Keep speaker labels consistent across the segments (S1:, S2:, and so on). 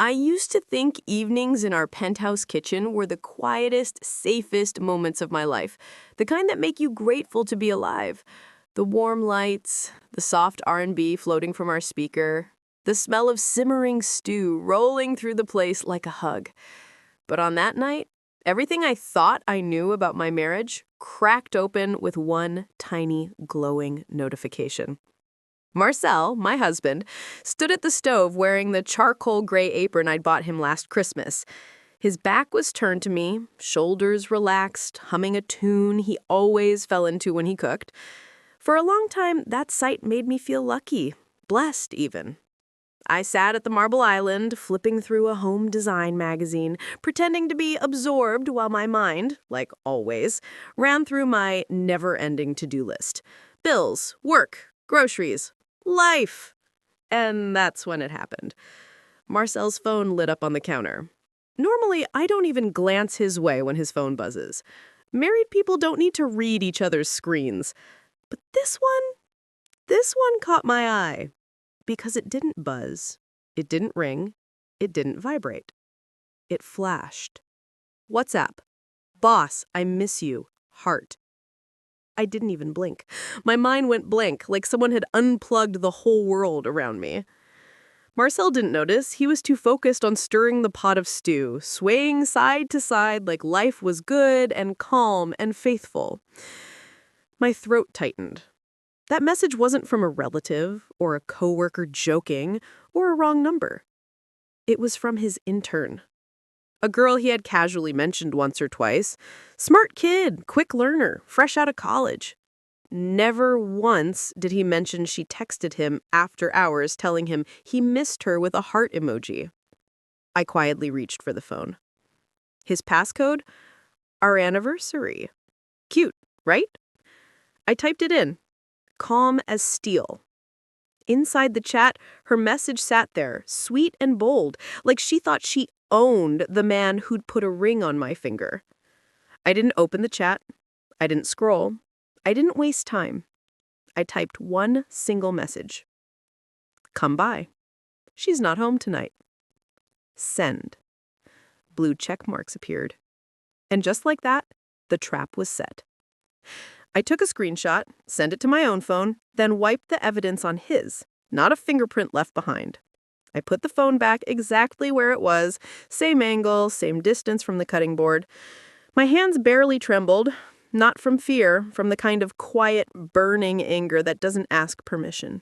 S1: I used to think evenings in our penthouse kitchen were the quietest, safest moments of my life, the kind that make you grateful to be alive. The warm lights, the soft R&B floating from our speaker, the smell of simmering stew rolling through the place like a hug. But on that night, everything I thought I knew about my marriage cracked open with one tiny glowing notification. Marcel, my husband, stood at the stove wearing the charcoal gray apron I'd bought him last Christmas. His back was turned to me, shoulders relaxed, humming a tune he always fell into when he cooked. For a long time, that sight made me feel lucky, blessed even. I sat at the Marble Island, flipping through a home design magazine, pretending to be absorbed while my mind, like always, ran through my never-ending to-do list. Bills, work, groceries, life. And that's when it happened. Marcel's phone lit up on the counter. Normally, I don't even glance his way when his phone buzzes. Married people don't need to read each other's screens. But this one caught my eye. Because it didn't buzz, it didn't ring, it didn't vibrate. It flashed. WhatsApp. Boss, I miss you. Heart. I didn't even blink. My mind went blank, like someone had unplugged the whole world around me. Marcel didn't notice. He was too focused on stirring the pot of stew, swaying side to side like life was good and calm and faithful. My throat tightened. That message wasn't from a relative or a coworker joking or a wrong number. It was from his intern. A girl he had casually mentioned once or twice. Smart kid, quick learner, fresh out of college. Never once did he mention she texted him after hours telling him he missed her with a heart emoji. I quietly reached for the phone. His passcode? Our anniversary. Cute, right? I typed it in. Calm as steel. Inside the chat, her message sat there, sweet and bold, like she thought she owned the man who'd put a ring on my finger. I didn't open the chat. I didn't scroll. I didn't waste time. I typed one single message. Come by. She's not home tonight. Send. Blue check marks appeared. And just like that, the trap was set. I took a screenshot, sent it to my own phone, then wiped the evidence on his, not a fingerprint left behind. I put the phone back exactly where it was, same angle, same distance from the cutting board. My hands barely trembled, not from fear, from the kind of quiet, burning anger that doesn't ask permission.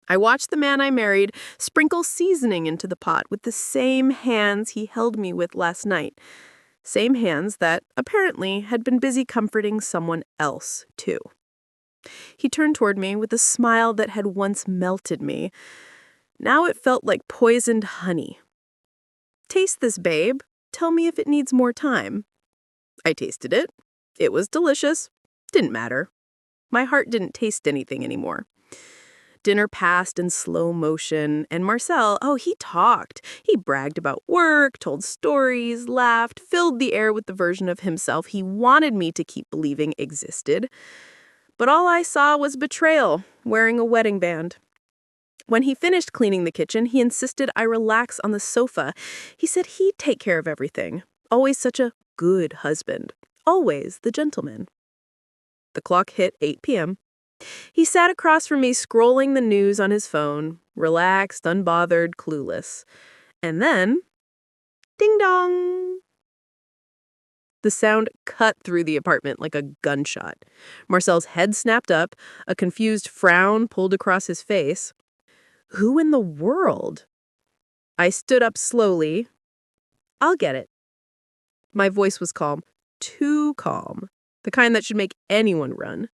S1: I watched the man I married sprinkle seasoning into the pot with the same hands he held me with last night. Same hands that, apparently, had been busy comforting someone else, too. He turned toward me with a smile that had once melted me. Now it felt like poisoned honey. Taste this, babe. Tell me if it needs more time. I tasted it. It was delicious. Didn't matter. My heart didn't taste anything anymore. Dinner passed in slow motion, and Marcel, he talked. He bragged about work, told stories, laughed, filled the air with the version of himself he wanted me to keep believing existed. But all I saw was betrayal, wearing a wedding band. When he finished cleaning the kitchen, he insisted I relax on the sofa. He said he'd take care of everything. Always such a good husband. Always the gentleman. The clock hit 8 p.m. He sat across from me scrolling the news on his phone, relaxed, unbothered, clueless. And then, ding dong! The sound cut through the apartment like a gunshot. Marcel's head snapped up, a confused frown pulled across his face. Who in the world? I stood up slowly. I'll get it. My voice was calm, too calm, the kind that should make anyone run.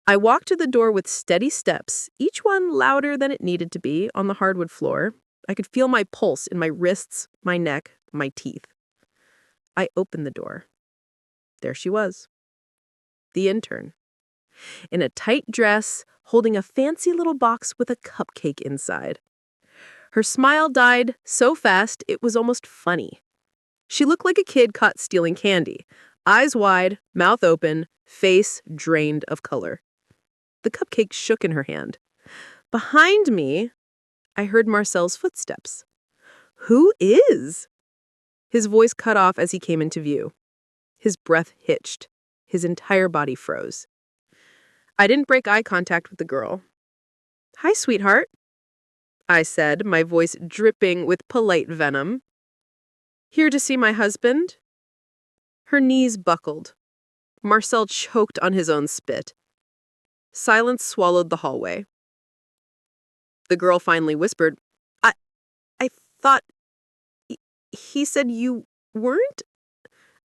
S1: I walked to the door with steady steps, each one louder than it needed to be, on the hardwood floor. I could feel my pulse in my wrists, my neck, my teeth. I opened the door. There she was. The intern. In a tight dress, holding a fancy little box with a cupcake inside. Her smile died so fast it was almost funny. She looked like a kid caught stealing candy. Eyes wide, mouth open, face drained of color. The cupcake shook in her hand. Behind me, I heard Marcel's footsteps. Who is? His voice cut off as he came into view. His breath hitched. His entire body froze. I didn't break eye contact with the girl. "Hi, sweetheart," I said, my voice dripping with polite venom. "Here to see my husband?" Her knees buckled. Marcel choked on his own spit. Silence swallowed the hallway. The girl finally whispered, I thought he said you weren't?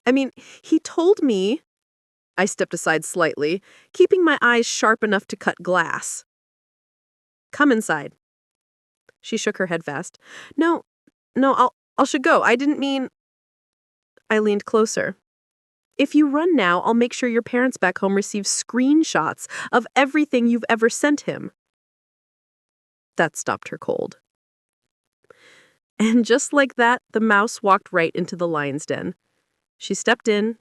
S1: I mean, he told me." I stepped aside slightly, keeping my eyes sharp enough to cut glass. "Come inside." She shook her head fast. No, I'll should go. I didn't mean." I leaned closer. "If you run now, I'll make sure your parents back home receive screenshots of everything you've ever sent him." That stopped her cold. And just like that, the mouse walked right into the lion's den. She stepped in.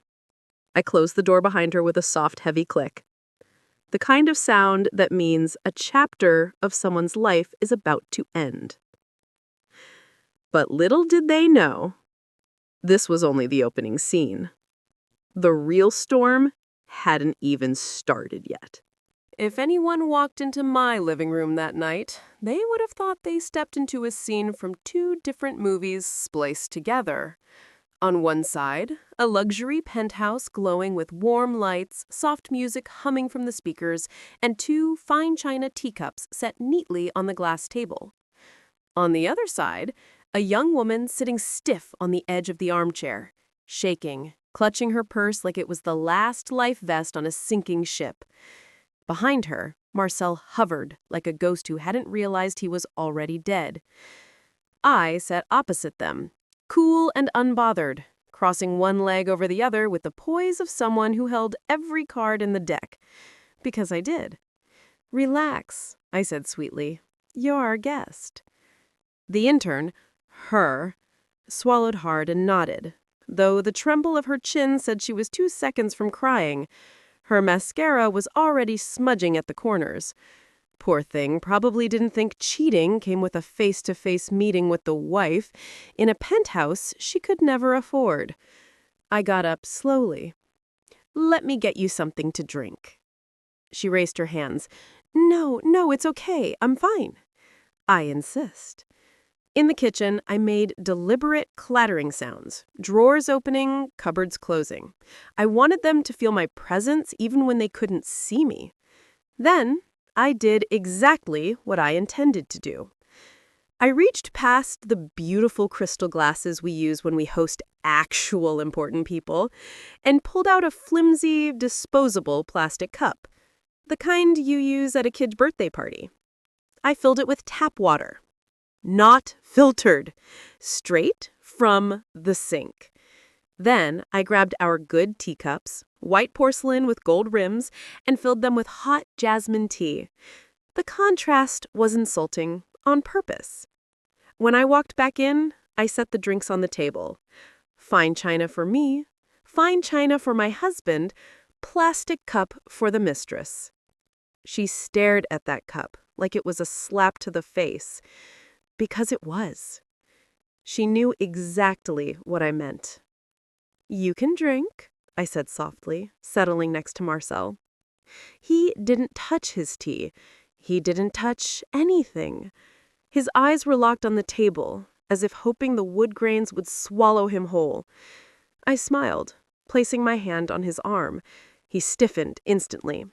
S1: I closed the door behind her with a soft, heavy click. The kind of sound that means a chapter of someone's life is about to end. But little did they know, this was only the opening scene. The real storm hadn't even started yet. If anyone walked into my living room that night, they would have thought they stepped into a scene from two different movies spliced together. On one side, a luxury penthouse glowing with warm lights, soft music humming from the speakers, and two fine china teacups set neatly on the glass table. On the other side, a young woman sitting stiff on the edge of the armchair, shaking, clutching her purse like it was the last life vest on a sinking ship. Behind her, Marcel hovered like a ghost who hadn't realized he was already dead. I sat opposite them, cool and unbothered, crossing one leg over the other with the poise of someone who held every card in the deck. Because I did. "Relax," I said sweetly. "You're our guest." The intern, her, swallowed hard and nodded, though the tremble of her chin said she was 2 seconds from crying. Her mascara was already smudging at the corners. Poor thing probably didn't think cheating came with a face-to-face meeting with the wife in a penthouse she could never afford. I got up slowly. "Let me get you something to drink." She raised her hands. No, it's okay. I'm fine." "I insist." In the kitchen, I made deliberate clattering sounds, drawers opening, cupboards closing. I wanted them to feel my presence even when they couldn't see me. Then, I did exactly what I intended to do. I reached past the beautiful crystal glasses we use when we host actual important people and pulled out a flimsy, disposable plastic cup, the kind you use at a kid's birthday party. I filled it with tap water. Not filtered, straight from the sink. Then I grabbed our good teacups, white porcelain with gold rims, and filled them with hot jasmine tea. The contrast was insulting on purpose. When I walked back in, I set the drinks on the table. Fine china for me, fine china for my husband, plastic cup for the mistress. She stared at that cup like it was a slap to the face. Because it was. She knew exactly what I meant. "You can drink," I said softly, settling next to Marcel. He didn't touch his tea. He didn't touch anything. His eyes were locked on the table, as if hoping the wood grains would swallow him whole. I smiled, placing my hand on his arm. He stiffened instantly.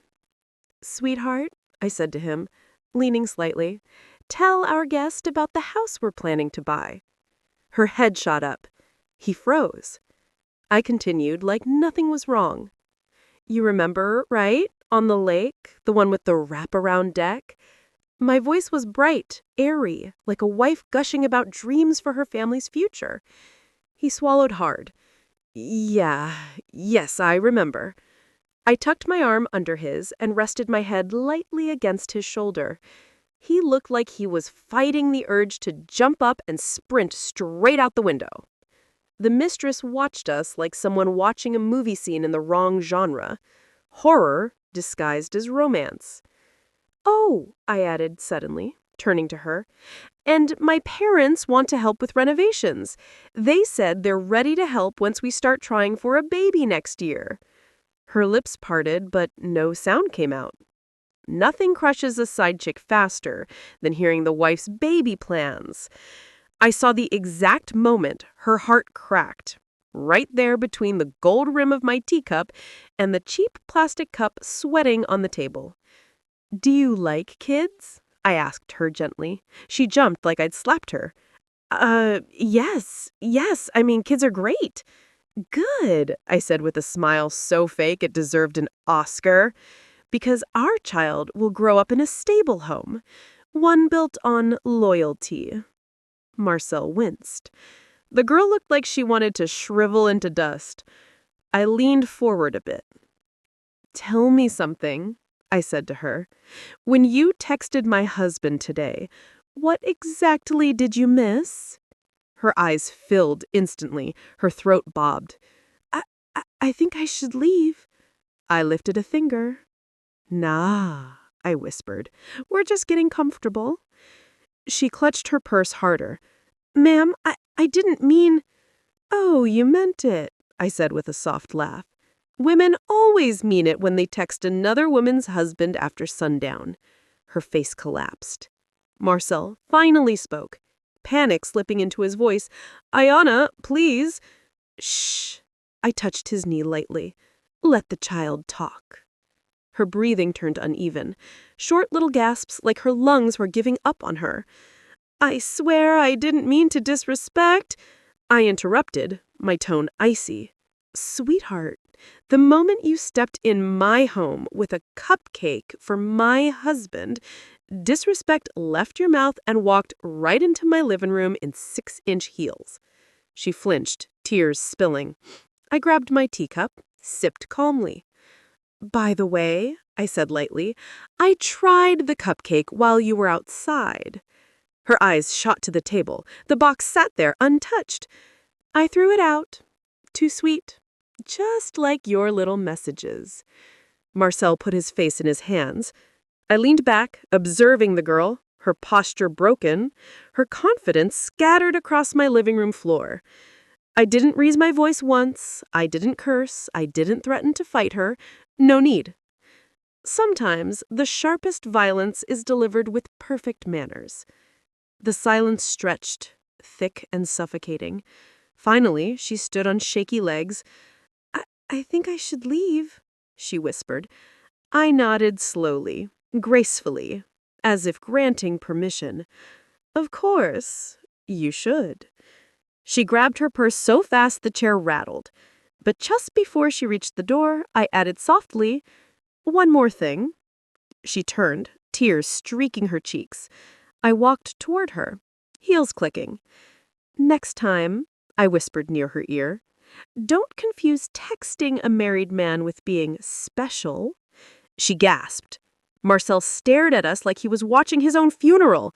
S1: "Sweetheart," I said to him, leaning slightly, "tell our guest about the house we're planning to buy." Her head shot up. He froze. I continued like nothing was wrong. "You remember, right? On the lake, the one with the wraparound deck?" My voice was bright, airy, like a wife gushing about dreams for her family's future. He swallowed hard. Yes, I remember." I tucked my arm under his and rested my head lightly against his shoulder. He looked like he was fighting the urge to jump up and sprint straight out the window. The mistress watched us like someone watching a movie scene in the wrong genre. Horror disguised as romance. "Oh," I added suddenly, turning to her. And my parents want to help with renovations. They said they're ready to help once we start trying for a baby next year. Her lips parted, but no sound came out. Nothing crushes a side chick faster than hearing the wife's baby plans. I saw the exact moment her heart cracked, right there between the gold rim of my teacup and the cheap plastic cup sweating on the table. "Do you like kids?" I asked her gently. She jumped like I'd slapped her. Yes. I mean, kids are great." "Good," I said with a smile so fake it deserved an Oscar. "Because our child will grow up in a stable home, one built on loyalty." Marcel winced. The girl looked like she wanted to shrivel into dust. I leaned forward a bit. "Tell me something," I said to her. "When you texted my husband today, what exactly did you miss?" Her eyes filled instantly. Her throat bobbed. I think I should leave." I lifted a finger. "Nah," I whispered. "We're just getting comfortable." She clutched her purse harder. "Ma'am, I didn't mean—" "Oh, you meant it," I said with a soft laugh. "Women always mean it when they text another woman's husband after sundown." Her face collapsed. Marcel finally spoke, panic slipping into his voice. "Ayana, please." "Shh." I touched his knee lightly. "Let the child talk." Her breathing turned uneven. Short little gasps like her lungs were giving up on her. "I swear I didn't mean to disrespect." I interrupted, my tone icy. "Sweetheart, the moment you stepped in my home with a cupcake for my husband, disrespect left your mouth and walked right into my living room in 6-inch heels." She flinched, tears spilling. I grabbed my teacup, sipped calmly. "By the way," I said lightly, "I tried the cupcake while you were outside." Her eyes shot to the table. The box sat there untouched. "I threw it out. Too sweet. Just like your little messages." Marcel put his face in his hands. I leaned back, observing the girl, her posture broken, her confidence scattered across my living room floor. I didn't raise my voice once. I didn't curse. I didn't threaten to fight her. No need. Sometimes the sharpest violence is delivered with perfect manners. The silence stretched, thick and suffocating. Finally, she stood on shaky legs. I think I should leave," she whispered. I nodded slowly, gracefully, as if granting permission. "Of course, you should." She grabbed her purse so fast the chair rattled. But just before she reached the door, I added softly, "One more thing." She turned, tears streaking her cheeks. I walked toward her, heels clicking. "Next time," I whispered near her ear, "don't confuse texting a married man with being special." She gasped. Marcel stared at us like he was watching his own funeral.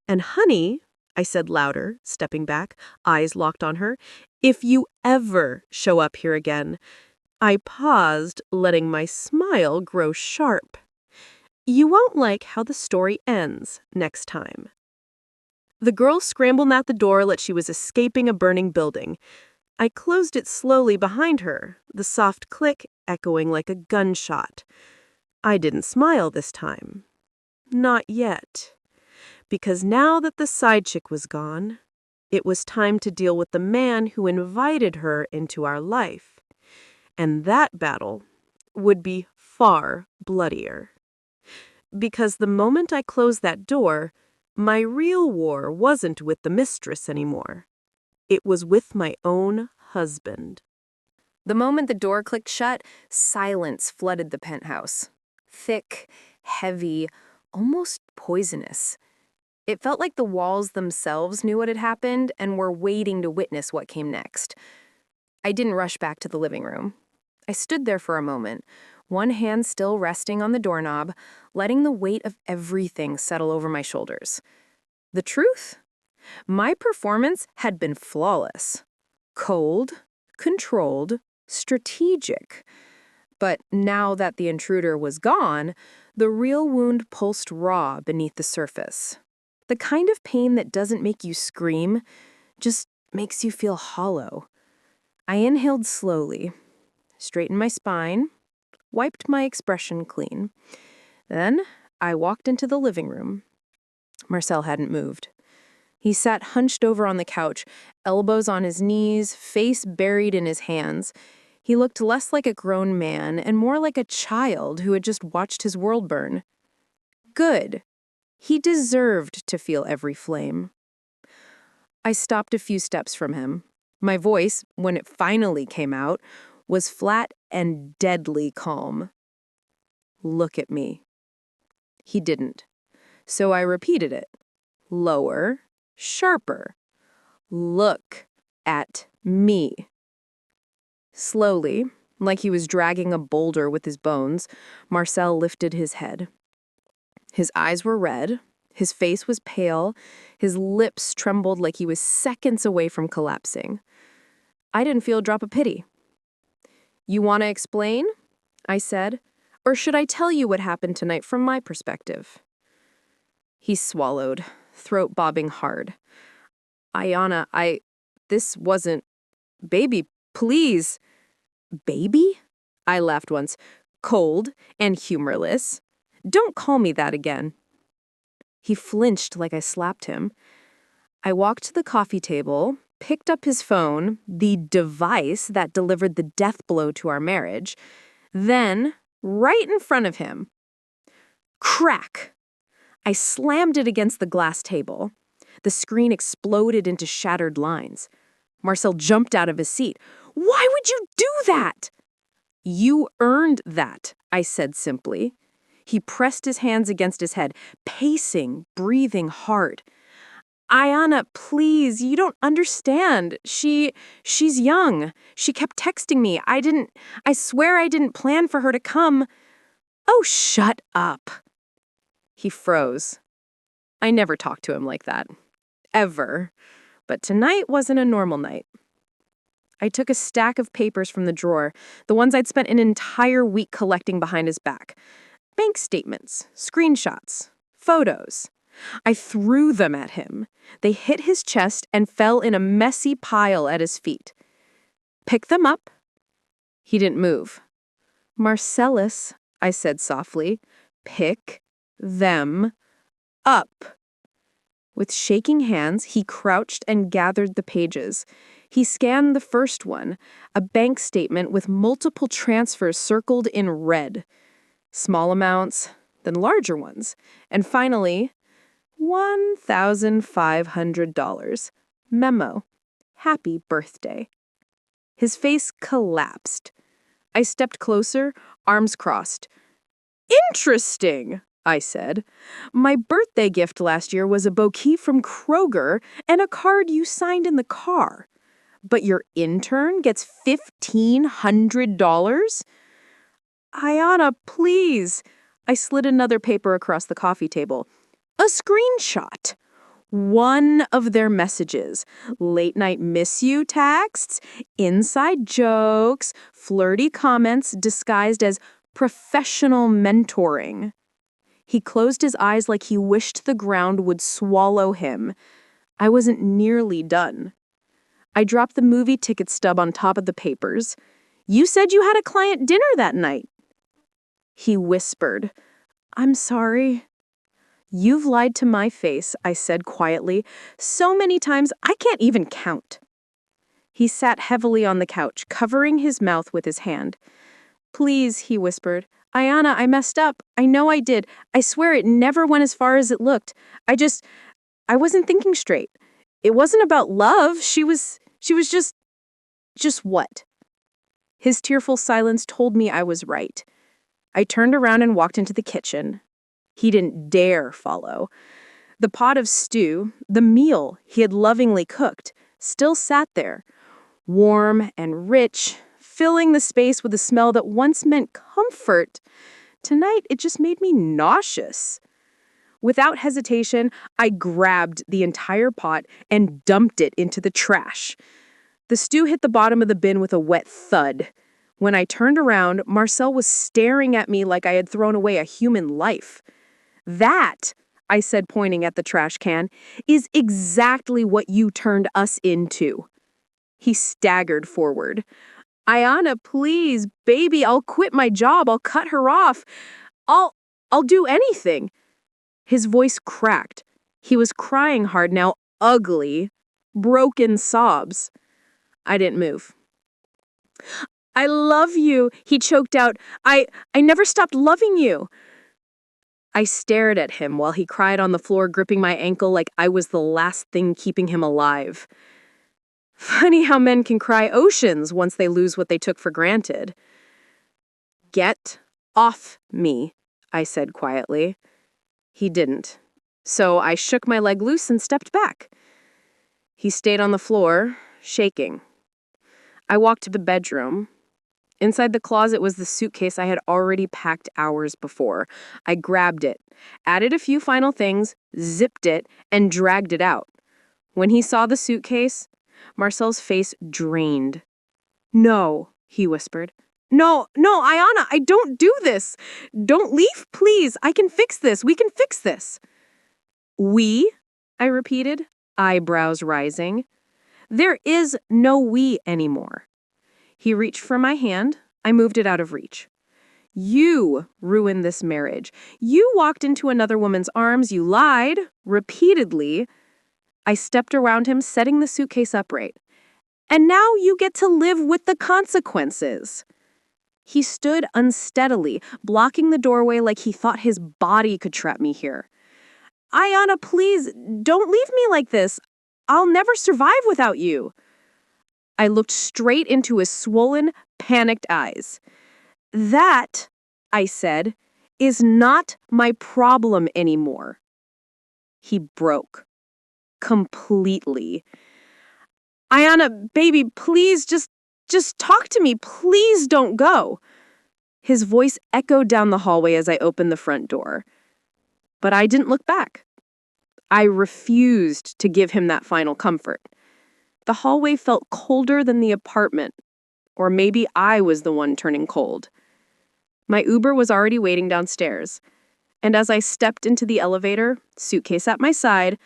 S1: "And honey," I said louder, stepping back, eyes locked on her, "if you ever show up here again—" I paused, letting my smile grow sharp. "You won't like how the story ends next time." The girl scrambled at the door like she was escaping a burning building. I closed it slowly behind her, the soft click echoing like a gunshot. I didn't smile this time. Not yet. Because now that the side chick was gone, it was time to deal with the man who invited her into our life. And that battle would be far bloodier. Because the moment I closed that door, my real war wasn't with the mistress anymore. It was with my own husband. The moment the door clicked shut, silence flooded the penthouse. Thick, heavy, almost poisonous. It felt like the walls themselves knew what had happened and were waiting to witness what came next. I didn't rush back to the living room. I stood there for a moment, one hand still resting on the doorknob, letting the weight of everything settle over my shoulders. The truth? My performance had been flawless. Cold, controlled, strategic. But now that the intruder was gone, the real wound pulsed raw beneath the surface. The kind of pain that doesn't make you scream, just makes you feel hollow. I inhaled slowly, straightened my spine, wiped my expression clean. Then I walked into the living room. Marcel hadn't moved. He sat hunched over on the couch, elbows on his knees, face buried in his hands. He looked less like a grown man and more like a child who had just watched his world burn. Good. He deserved to feel every flame. I stopped a few steps from him. My voice, when it finally came out, was flat and deadly calm. Look at me. He didn't. So I repeated it. Lower, sharper. Look at me. Slowly, like he was dragging a boulder with his bones, Marcel lifted his head. His eyes were red, his face was pale, his lips trembled like he was seconds away from collapsing. I didn't feel a drop of pity. You want to explain? I said. Or should I tell you what happened tonight from my perspective? He swallowed, throat bobbing hard. Ayana, this wasn't... Baby, please. Baby? I laughed once, cold and humorless. Don't call me that again. He flinched like I slapped him. I walked to the coffee table, picked up his phone, the device that delivered the death blow to our marriage, then, right in front of him, crack! I slammed it against the glass table. The screen exploded into shattered lines. Marcel jumped out of his seat. Why would you do that? You earned that, I said simply. He pressed his hands against his head, pacing, breathing hard. Ayana, please, you don't understand. She's young. She kept texting me. I swear I didn't plan for her to come. Oh, shut up. He froze. I never talked to him like that. Ever. But tonight wasn't a normal night. I took a stack of papers from the drawer, the ones I'd spent an entire week collecting behind his back. Bank statements, screenshots, photos. I threw them at him. They hit his chest and fell in a messy pile at his feet. Pick them up. He didn't move. Marcellus, I said softly, pick them up. With shaking hands, he crouched and gathered the pages. He scanned the first one, a bank statement with multiple transfers circled in red. Small amounts, then larger ones, and finally, $1,500. Memo. Happy birthday. His face collapsed. I stepped closer, arms crossed. Interesting, I said. My birthday gift last year was a bouquet from Kroger and a card you signed in the car. But your intern gets $1,500? Ayana, please. I slid another paper across the coffee table. A screenshot. One of their messages. Late night miss you texts, inside jokes, flirty comments disguised as professional mentoring. He closed his eyes like he wished the ground would swallow him. I wasn't nearly done. I dropped the movie ticket stub on top of the papers. You said you had a client dinner that night. He whispered, I'm sorry. You've lied to my face, I said quietly, so many times I can't even count. He sat heavily on the couch, covering his mouth with his hand. Please, he whispered. Ayana, I messed up. I know I did. I swear it never went as far as it looked. I wasn't thinking straight. It wasn't about love. She was just what? His tearful silence told me I was right. I turned around and walked into the kitchen. He didn't dare follow. The pot of stew, the meal he had lovingly cooked, still sat there, warm and rich, filling the space with a smell that once meant comfort. Tonight, it just made me nauseous. Without hesitation, I grabbed the entire pot and dumped it into the trash. The stew hit the bottom of the bin with a wet thud. When I turned around, Marcel was staring at me like I had thrown away a human life. That, I said, pointing at the trash can, is exactly what you turned us into. He staggered forward. Ayana, please, baby, I'll quit my job. I'll cut her off. I'll I'll do anything. His voice cracked. He was crying hard now, ugly, broken sobs. I didn't move. I love you, he choked out. I never stopped loving you. I stared at him while he cried on the floor, gripping my ankle like I was the last thing keeping him alive. Funny how men can cry oceans once they lose what they took for granted. Get off me, I said quietly. He didn't. So I shook my leg loose and stepped back. He stayed on the floor, shaking. I walked to the bedroom. Inside the closet was the suitcase I had already packed hours before. I grabbed it, added a few final things, zipped it, and dragged it out. When he saw the suitcase, Marcel's face drained. No, he whispered. No, Ayana, I don't do this. Don't leave, please. I can fix this. We can fix this. We? I repeated, eyebrows rising. There is no we anymore. He reached for my hand. I moved it out of reach. You ruined this marriage. You walked into another woman's arms. You lied, repeatedly. I stepped around him, setting the suitcase upright. And now you get to live with the consequences. He stood unsteadily, blocking the doorway like he thought his body could trap me here. Ayana, please, don't leave me like this. I'll never survive without you. I looked straight into his swollen, panicked eyes. That, I said, is not my problem anymore. He broke. Completely. Ayana, baby, please just talk to me. Please don't go. His voice echoed down the hallway as I opened the front door. But I didn't look back. I refused to give him that final comfort. The hallway felt colder than the apartment. Or maybe I was the one turning cold. My Uber was already waiting downstairs. And as I stepped into the elevator, suitcase at my side,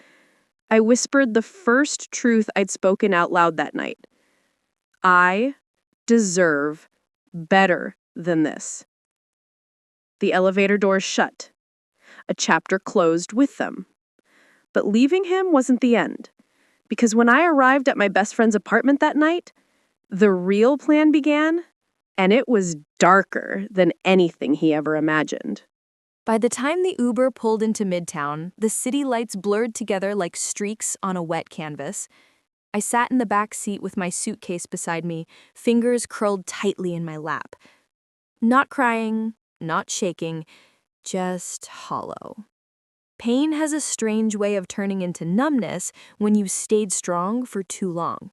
S1: I whispered the first truth I'd spoken out loud that night. I deserve better than this. The elevator doors shut. A chapter closed with them. But leaving him wasn't the end. Because when I arrived at my best friend's apartment that night, the real plan began, and it was darker than anything he ever imagined.
S2: By the time the Uber pulled into Midtown, the city lights blurred together like streaks on a wet canvas. I sat in the back seat with my suitcase beside me, fingers curled tightly in my lap. Not crying, not shaking, just hollow. Pain has a strange way of turning into numbness when you stayed strong for too long.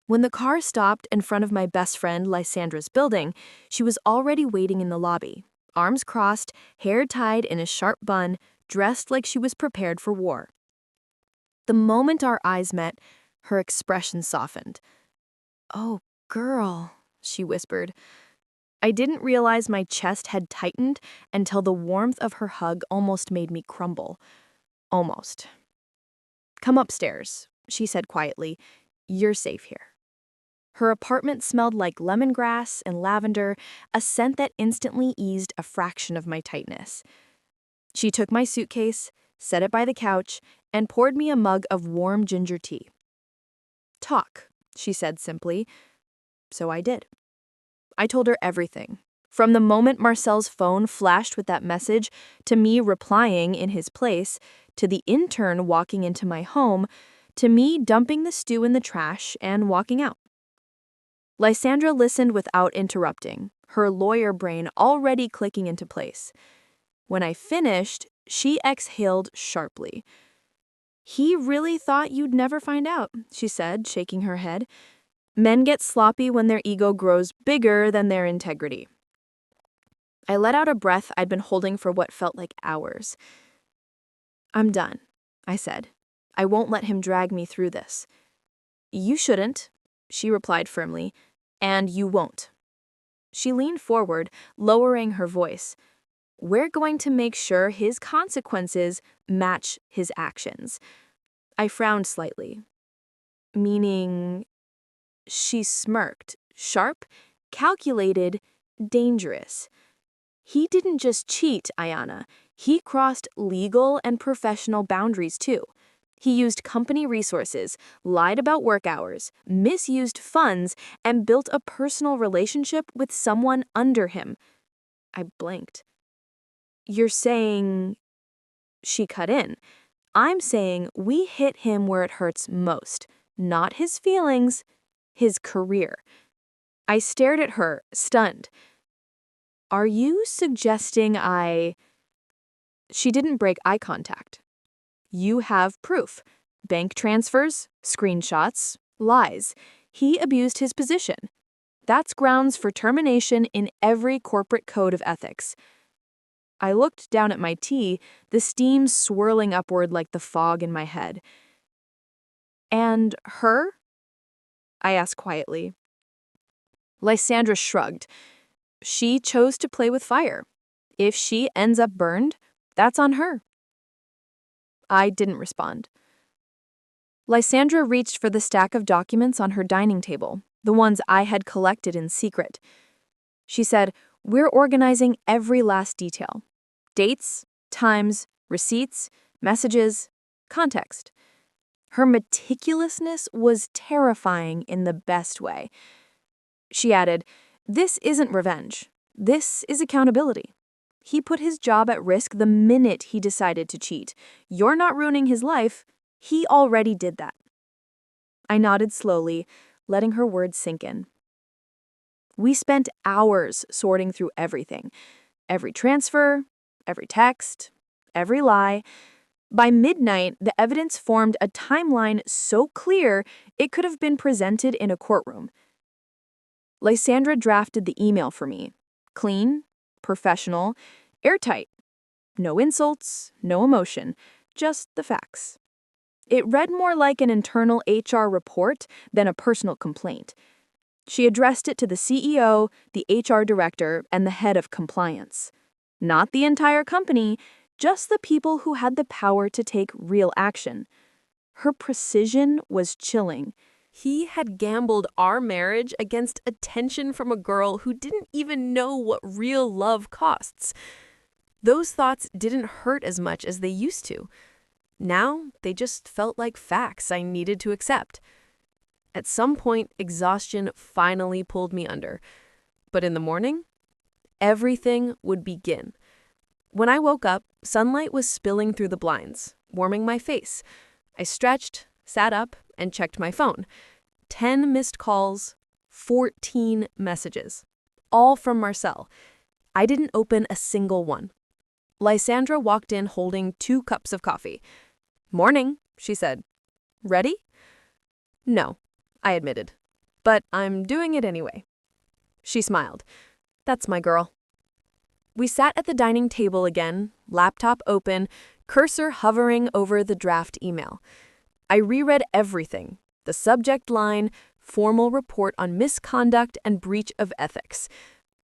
S2: When the car stopped in front of my best friend Lysandra's building, she was already waiting in the lobby, arms crossed, hair tied in a sharp bun, dressed like she was prepared for war. The moment our eyes met, her expression softened. "Oh, girl," she whispered. I didn't realize my chest had tightened until the warmth of her hug almost made me crumble. Almost. "Come upstairs," she said quietly. "You're safe here." Her apartment smelled like lemongrass and lavender, a scent that instantly eased a fraction of my tightness. She took my suitcase, set it by the couch, and poured me a mug of warm ginger tea. "Talk," she said simply. So I did. I told her everything. From the moment Marcel's phone flashed with that message, to me replying in his place, to the intern walking into my home, to me dumping the stew in the trash and walking out. Lysandra listened without interrupting, her lawyer brain already clicking into place. When I finished, she exhaled sharply. "He really thought you'd never find out," she said, shaking her head. "Men get sloppy when their ego grows bigger than their integrity." I let out a breath I'd been holding for what felt like hours. "I'm done," I said. "I won't let him drag me through this." "You shouldn't," she replied firmly, "and you won't." She leaned forward, lowering her voice. We're going to make sure his consequences match his actions. I frowned slightly. Meaning, she smirked, sharp, calculated, dangerous. He didn't just cheat, Ayana. He crossed legal and professional boundaries too. He used company resources, lied about work hours, misused funds, and built a personal relationship with someone under him. I blinked. You're saying... She cut in. I'm saying we hit him where it hurts most. Not his feelings, his career. I stared at her, stunned. Are you suggesting I... She didn't break eye contact. You have proof. Bank transfers, screenshots, lies. He abused his position. That's grounds for termination in every corporate code of ethics. I looked down at my tea, the steam swirling upward like the fog in my head. And her? I asked quietly. Lysandra shrugged. She chose to play with fire. If she ends up burned, that's on her. I didn't respond. Lysandra reached for the stack of documents on her dining table, the ones I had collected in secret. She said, "We're organizing every last detail. Dates, times, receipts, messages, context." Her meticulousness was terrifying in the best way. She added, "This isn't revenge. This is accountability. He put his job at risk the minute he decided to cheat. You're not ruining his life. He already did that." I nodded slowly, letting her words sink in. We spent hours sorting through everything. Every transfer, every text, every lie. By midnight, the evidence formed a timeline so clear it could have been presented in a courtroom. Lysandra drafted the email for me. Clean, professional, airtight. No insults, no emotion, just the facts. It read more like an internal HR report than a personal complaint. She addressed it to the CEO, the HR director, and the head of compliance. Not the entire company, just the people who had the power to take real action. Her precision was chilling.
S1: He had gambled our marriage against attention from a girl who didn't even know what real love costs. Those thoughts didn't hurt as much as they used to. Now, they just felt like facts I needed to accept. At some point, exhaustion finally pulled me under. But in the morning, everything would begin. When I woke up, sunlight was spilling through the blinds, warming my face. I stretched, sat up, and checked my phone. 10 missed calls, 14 messages. All from Marcel. I didn't open a single one. Lysandra walked in holding 2 cups of coffee. "Morning," she said. "Ready?" "No," I admitted. "But I'm doing it anyway." She smiled. "That's my girl." We sat at the dining table again, laptop open, cursor hovering over the draft email. I reread everything. The subject line, formal report on misconduct and breach of ethics.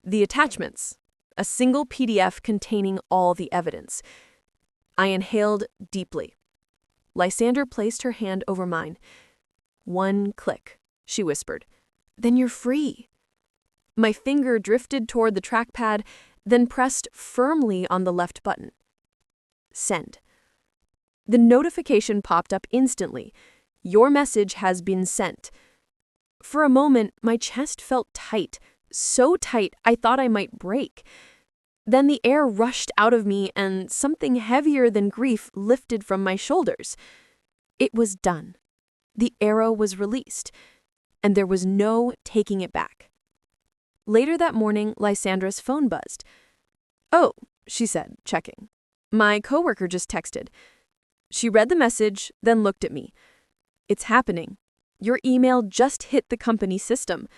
S1: The attachments, a single PDF containing all the evidence. I inhaled deeply. Lysandra placed her hand over mine. "One click," she whispered. "Then you're free." My finger drifted toward the trackpad, then pressed firmly on the left button. Send. The notification popped up instantly. "Your message has been sent." For a moment, my chest felt tight, so tight I thought I might break. Then the air rushed out of me and something heavier than grief lifted from my shoulders. It was done. The arrow was released, and there was no taking it back. Later that morning, Lysandra's phone buzzed. "Oh," she said, checking. "My coworker just texted." She read the message, then looked at me. "It's happening. Your email just hit the company system."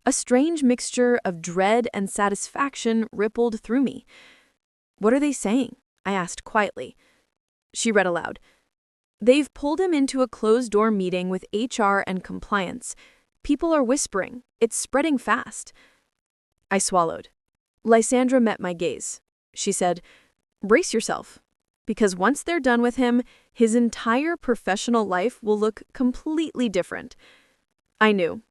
S1: A strange mixture of dread and satisfaction rippled through me. "What are they saying?" I asked quietly. She read aloud. "They've pulled him into a closed-door meeting with HR and compliance. People are whispering. It's spreading fast." I swallowed. Lysandra met my gaze. She said, "Brace yourself, because once they're done with him, his entire professional life will look completely different." I knew.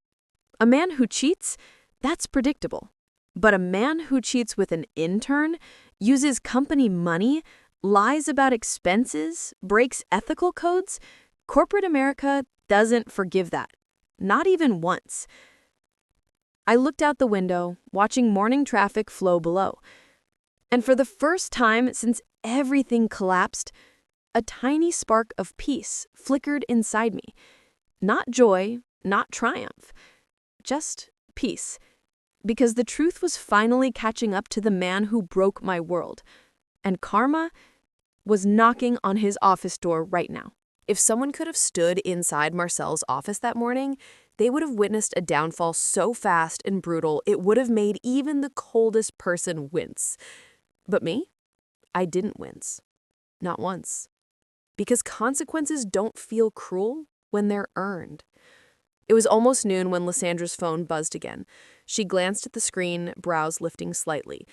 S1: A man who cheats, that's predictable. But a man who cheats with an intern, uses company money, lies about expenses, breaks ethical codes, corporate America doesn't forgive that. Not even once. I looked out the window, watching morning traffic flow below. And for the first time since everything collapsed, a tiny spark of peace flickered inside me. Not joy, not triumph, just peace. Because the truth was finally catching up to the man who broke my world. And karma was knocking on his office door right now. If someone could have stood inside Marcel's office that morning, they would have witnessed a downfall so fast and brutal it would have made even the coldest person wince. But me? I didn't wince. Not once. Because consequences don't feel cruel when they're earned. It was almost noon when Lysandra's phone buzzed again. She glanced at the screen, brows lifting slightly.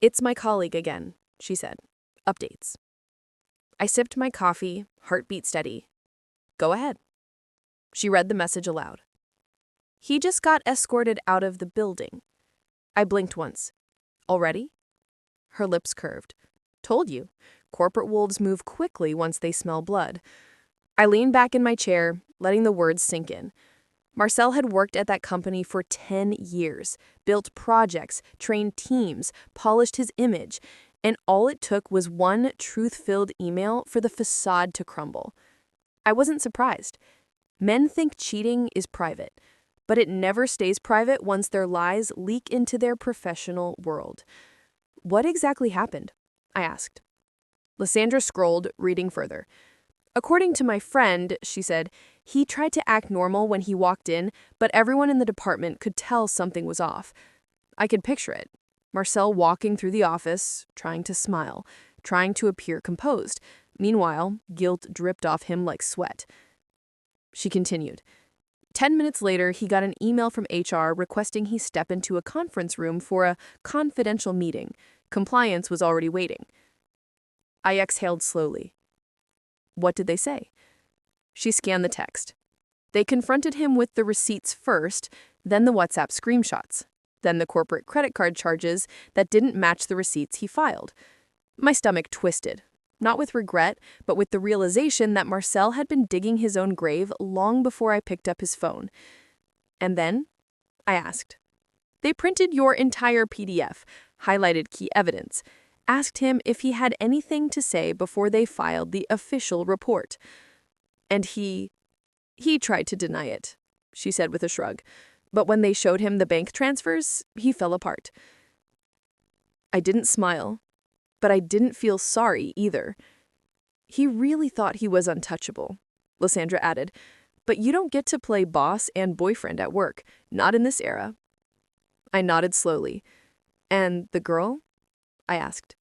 S1: "It's my colleague again," she said. "Updates." I sipped my coffee, heartbeat steady. "Go ahead." She read the message aloud. "He just got escorted out of the building." I blinked once. "Already?" Her lips curved. "Told you. Corporate wolves move quickly once they smell blood." I leaned back in my chair, letting the words sink in. Marcel had worked at that company for 10 years, built projects, trained teams, polished his image, and all it took was one truth-filled email for the facade to crumble. I wasn't surprised. Men think cheating is private, but it never stays private once their lies leak into their professional world. "What exactly happened?" I asked. Lysandra scrolled, reading further. "According to my friend," she said, "he tried to act normal when he walked in, but everyone in the department could tell something was off." I could picture it. Marcel walking through the office, trying to smile, trying to appear composed. Meanwhile, guilt dripped off him like sweat. She continued. 10 minutes later, he got an email from HR requesting he step into a conference room for a confidential meeting. Compliance was already waiting. I exhaled slowly. "What did they say?" She scanned the text. They confronted him with the receipts first, then the WhatsApp screenshots, then the corporate credit card charges that didn't match the receipts he filed. My stomach twisted, not with regret, but with the realization that Marcel had been digging his own grave long before I picked up his phone. "And then?" I asked. "They printed your entire PDF, highlighted key evidence, asked him if he had anything to say before they filed the official report. And he tried to deny it," she said with a shrug. "But when they showed him the bank transfers, he fell apart." I didn't smile, but I didn't feel sorry either. "He really thought he was untouchable," Lysandra added. "But you don't get to play boss and boyfriend at work, not in this era." I nodded slowly. "And the girl?" I asked.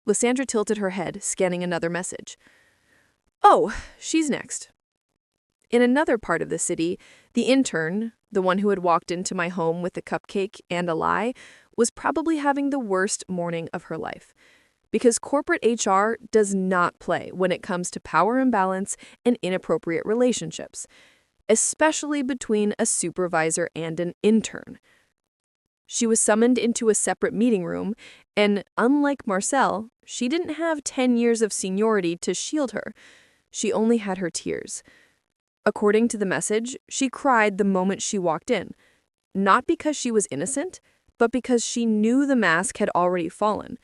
S1: Lysandra tilted her head, scanning another message. "Oh, she's next." In another part of the city, the intern, the one who had walked into my home with a cupcake and a lie, was probably having the worst morning of her life. Because corporate HR does not play when it comes to power imbalance and inappropriate relationships, especially between a supervisor and an intern. She was summoned into a separate meeting room, and unlike Marcel, she didn't have 10 years of seniority to shield her. She only had her tears. According to the message, she cried the moment she walked in, not because she was innocent, but because she knew the mask had already fallen.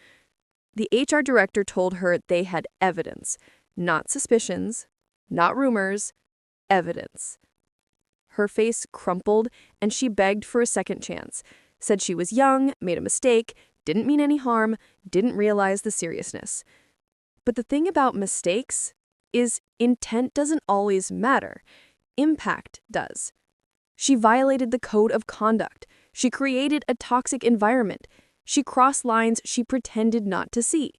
S1: The HR director told her they had evidence, not suspicions, not rumors, evidence. Her face crumpled, and she begged for a second chance, said she was young, made a mistake, didn't mean any harm, didn't realize the seriousness. But the thing about mistakes is intent doesn't always matter. Impact does. She violated the code of conduct. She created a toxic environment. She crossed lines she pretended not to see.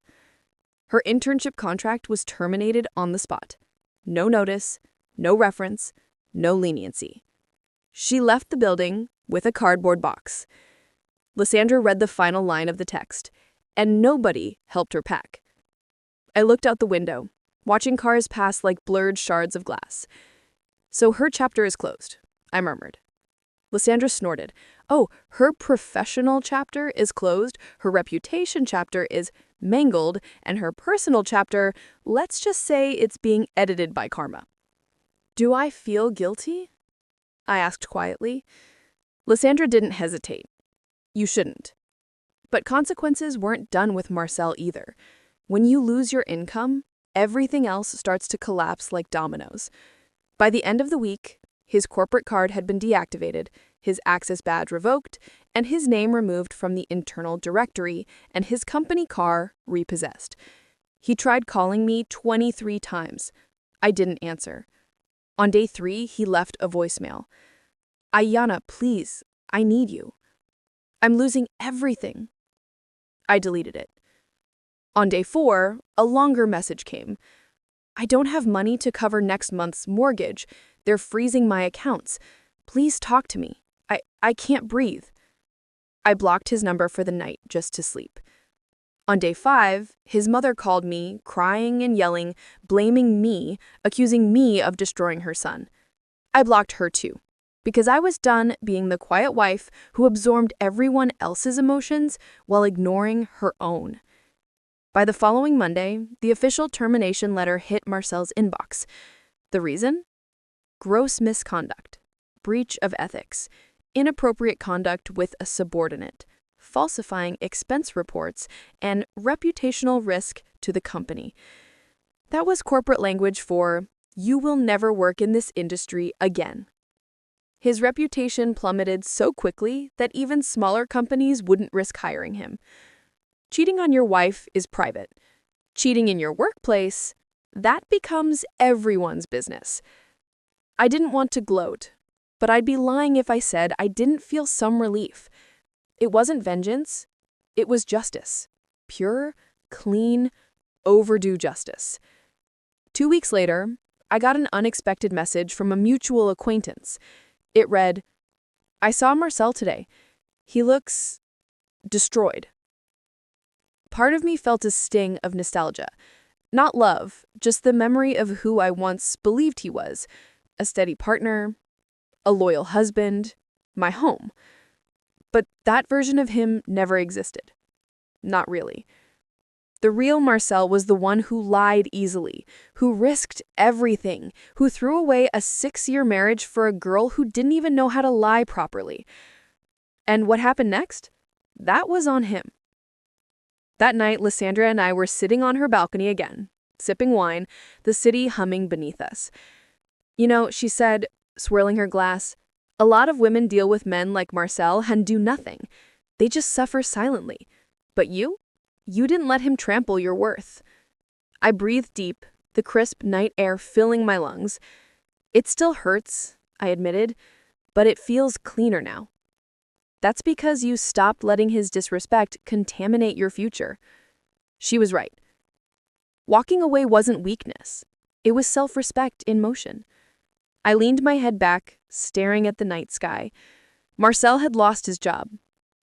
S1: Her internship contract was terminated on the spot. No notice, no reference, no leniency. She left the building with a cardboard box. Lysandra read the final line of the text.
S2: and nobody helped her pack. I looked out the window, watching cars pass like blurred shards of glass. So her chapter is closed, I murmured. Lysandra snorted. Oh, her professional chapter is closed, her reputation chapter is mangled, and her personal chapter, let's just say it's being edited by karma. Do I feel guilty? I asked quietly. Lysandra didn't hesitate. You shouldn't. But consequences weren't done with Marcel either. When you lose your income, everything else starts to collapse like dominoes. By the end of the week, his corporate card had been deactivated, his access badge revoked, and his name removed from the internal directory, and his company car repossessed. He tried calling me 23 times. I didn't answer. On day 3, he left a voicemail. Ayanna, please, I need you. I'm losing everything. I deleted it. On day 4, a longer message came. I don't have money to cover next month's mortgage. They're freezing my accounts. Please talk to me. I can't breathe. I blocked his number for the night just to sleep. On day 5, his mother called me, crying and yelling, blaming me, accusing me of destroying her son. I blocked her too, because I was done being the quiet wife who absorbed everyone else's emotions while ignoring her own. By the following Monday, the official termination letter hit Marcel's inbox. The reason? Gross misconduct, breach of ethics, inappropriate conduct with a subordinate, falsifying expense reports, and reputational risk to the company. That was corporate language for, you will never work in this industry again. His reputation plummeted so quickly that even smaller companies wouldn't risk hiring him. Cheating on your wife is private. Cheating in your workplace, that becomes everyone's business. I didn't want to gloat, but I'd be lying if I said I didn't feel some relief. It wasn't vengeance, it was justice. Pure, clean, overdue justice. 2 weeks later, I got an unexpected message from a mutual acquaintance. It read, I saw Marcel today. He looks destroyed. Part of me felt a sting of nostalgia. Not love, just the memory of who I once believed he was. A steady partner, a loyal husband, my home. But that version of him never existed. Not really. The real Marcel was the one who lied easily, who risked everything, who threw away a 6-year marriage for a girl who didn't even know how to lie properly. And what happened next? That was on him. That night, Lysandra and I were sitting on her balcony again, sipping wine, the city humming beneath us. You know, she said, swirling her glass, a lot of women deal with men like Marcel and do nothing. They just suffer silently. But you didn't let him trample your worth. I breathed deep, the crisp night air filling my lungs. It still hurts, I admitted, but it feels cleaner now. That's because you stopped letting his disrespect contaminate your future. She was right. Walking away wasn't weakness. It was self-respect in motion. I leaned my head back, staring at the night sky. Marcel had lost his job.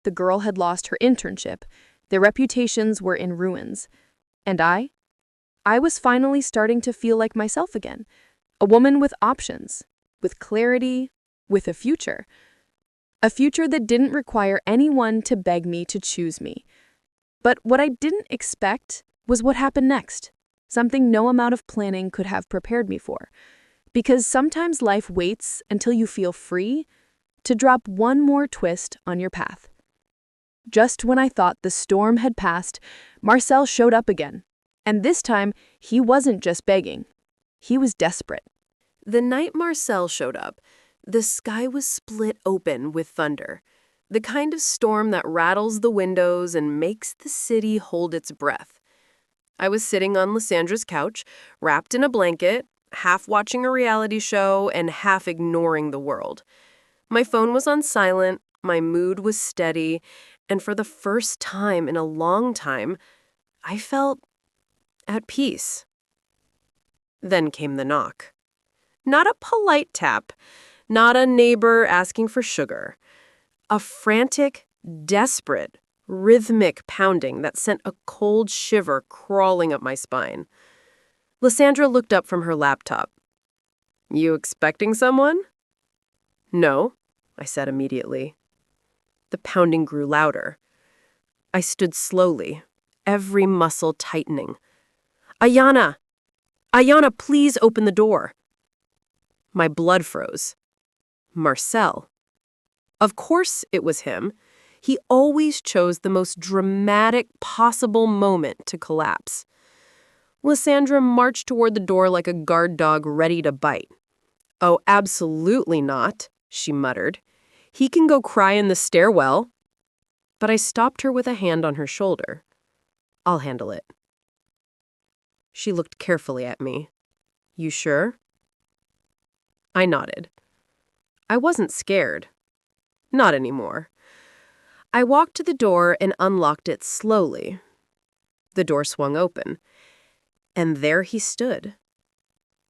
S2: The girl had lost her internship. Their reputations were in ruins. And I was finally starting to feel like myself again. A woman with options, with clarity, with a future. A future that didn't require anyone to beg me to choose me. But what I didn't expect was what happened next, something no amount of planning could have prepared me for. Because sometimes life waits until you feel free to drop one more twist on your path. Just when I thought the storm had passed, Marcel showed up again. And this time, he wasn't just begging. He was desperate.
S1: The night Marcel showed up, the sky was split open with thunder, the kind of storm that rattles the windows and makes the city hold its breath. I was sitting on Lysandra's couch, wrapped in a blanket, half watching a reality show and half ignoring the world. My phone was on silent, my mood was steady, and for the first time in a long time, I felt at peace. Then came the knock. Not a polite tap, not a neighbor asking for sugar. A frantic, desperate, rhythmic pounding that sent a cold shiver crawling up my spine. Lysandra looked up from her laptop. "You expecting someone?" "No," I said immediately. The pounding grew louder. I stood slowly, every muscle tightening. "Ayana! Ayana, please open the door." My blood froze. Marcel. Of course it was him. He always chose the most dramatic possible moment to collapse. Lysandra marched toward the door like a guard dog ready to bite. "Oh, absolutely not," she muttered. "He can go cry in the stairwell." But I stopped her with a hand on her shoulder. "I'll handle it." She looked carefully at me. "You sure?" I nodded. I wasn't scared. Not anymore. I walked to the door and unlocked it slowly. The door swung open, and there he stood.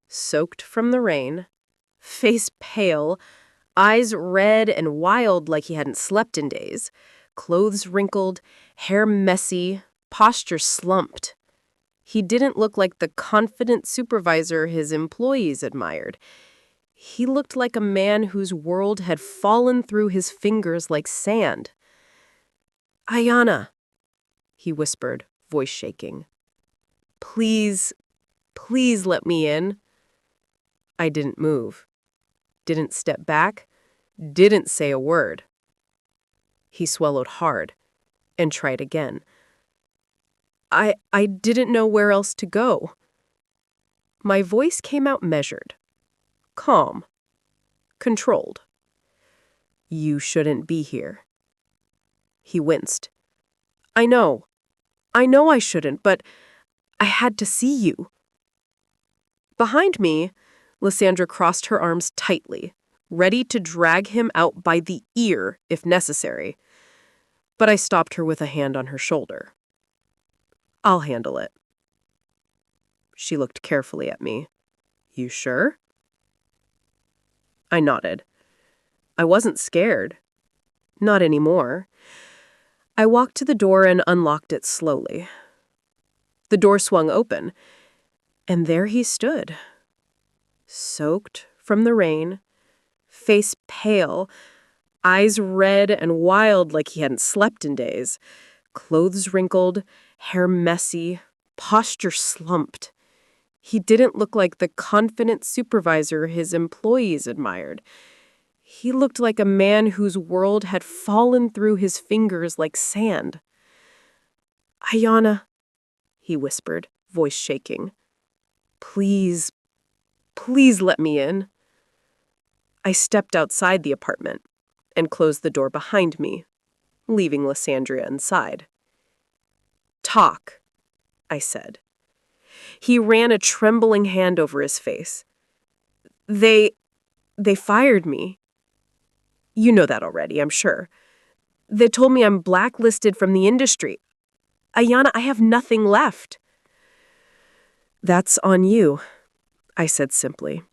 S1: Soaked from the rain, face pale, eyes red and wild like he hadn't slept in days, clothes wrinkled, hair messy, posture slumped. He didn't look like the confident supervisor his employees admired. He looked like a man whose world had fallen through his fingers like sand. "Ayana," he whispered, voice shaking. "Please, please let me in." I didn't move, didn't step back, didn't say a word. He swallowed hard and tried again. I didn't know where else to go." My voice came out measured, calm, controlled. "You shouldn't be here." He winced. I know I shouldn't, but I had to see you." Behind me, Lysandra crossed her arms tightly, ready to drag him out by the ear if necessary. But I stopped her with a hand on her shoulder. "I'll handle it." She looked carefully at me. "You sure?" I nodded. I wasn't scared. Not anymore. I walked to the door and unlocked it slowly. The door swung open, and there he stood. Soaked from the rain, face pale, eyes red and wild like he hadn't slept in days, clothes wrinkled, hair messy, posture slumped. He didn't look like the confident supervisor his employees admired. He looked like a man whose world had fallen through his fingers like sand. "Ayana," he whispered, voice shaking. "Please, please let me in." I stepped outside the apartment and closed the door behind me, leaving Lysandra inside. "Talk," I said. He ran a trembling hand over his face. They fired me. You know that already, I'm sure. They told me I'm blacklisted from the industry. Ayana, I have nothing left." "That's on you," I said simply.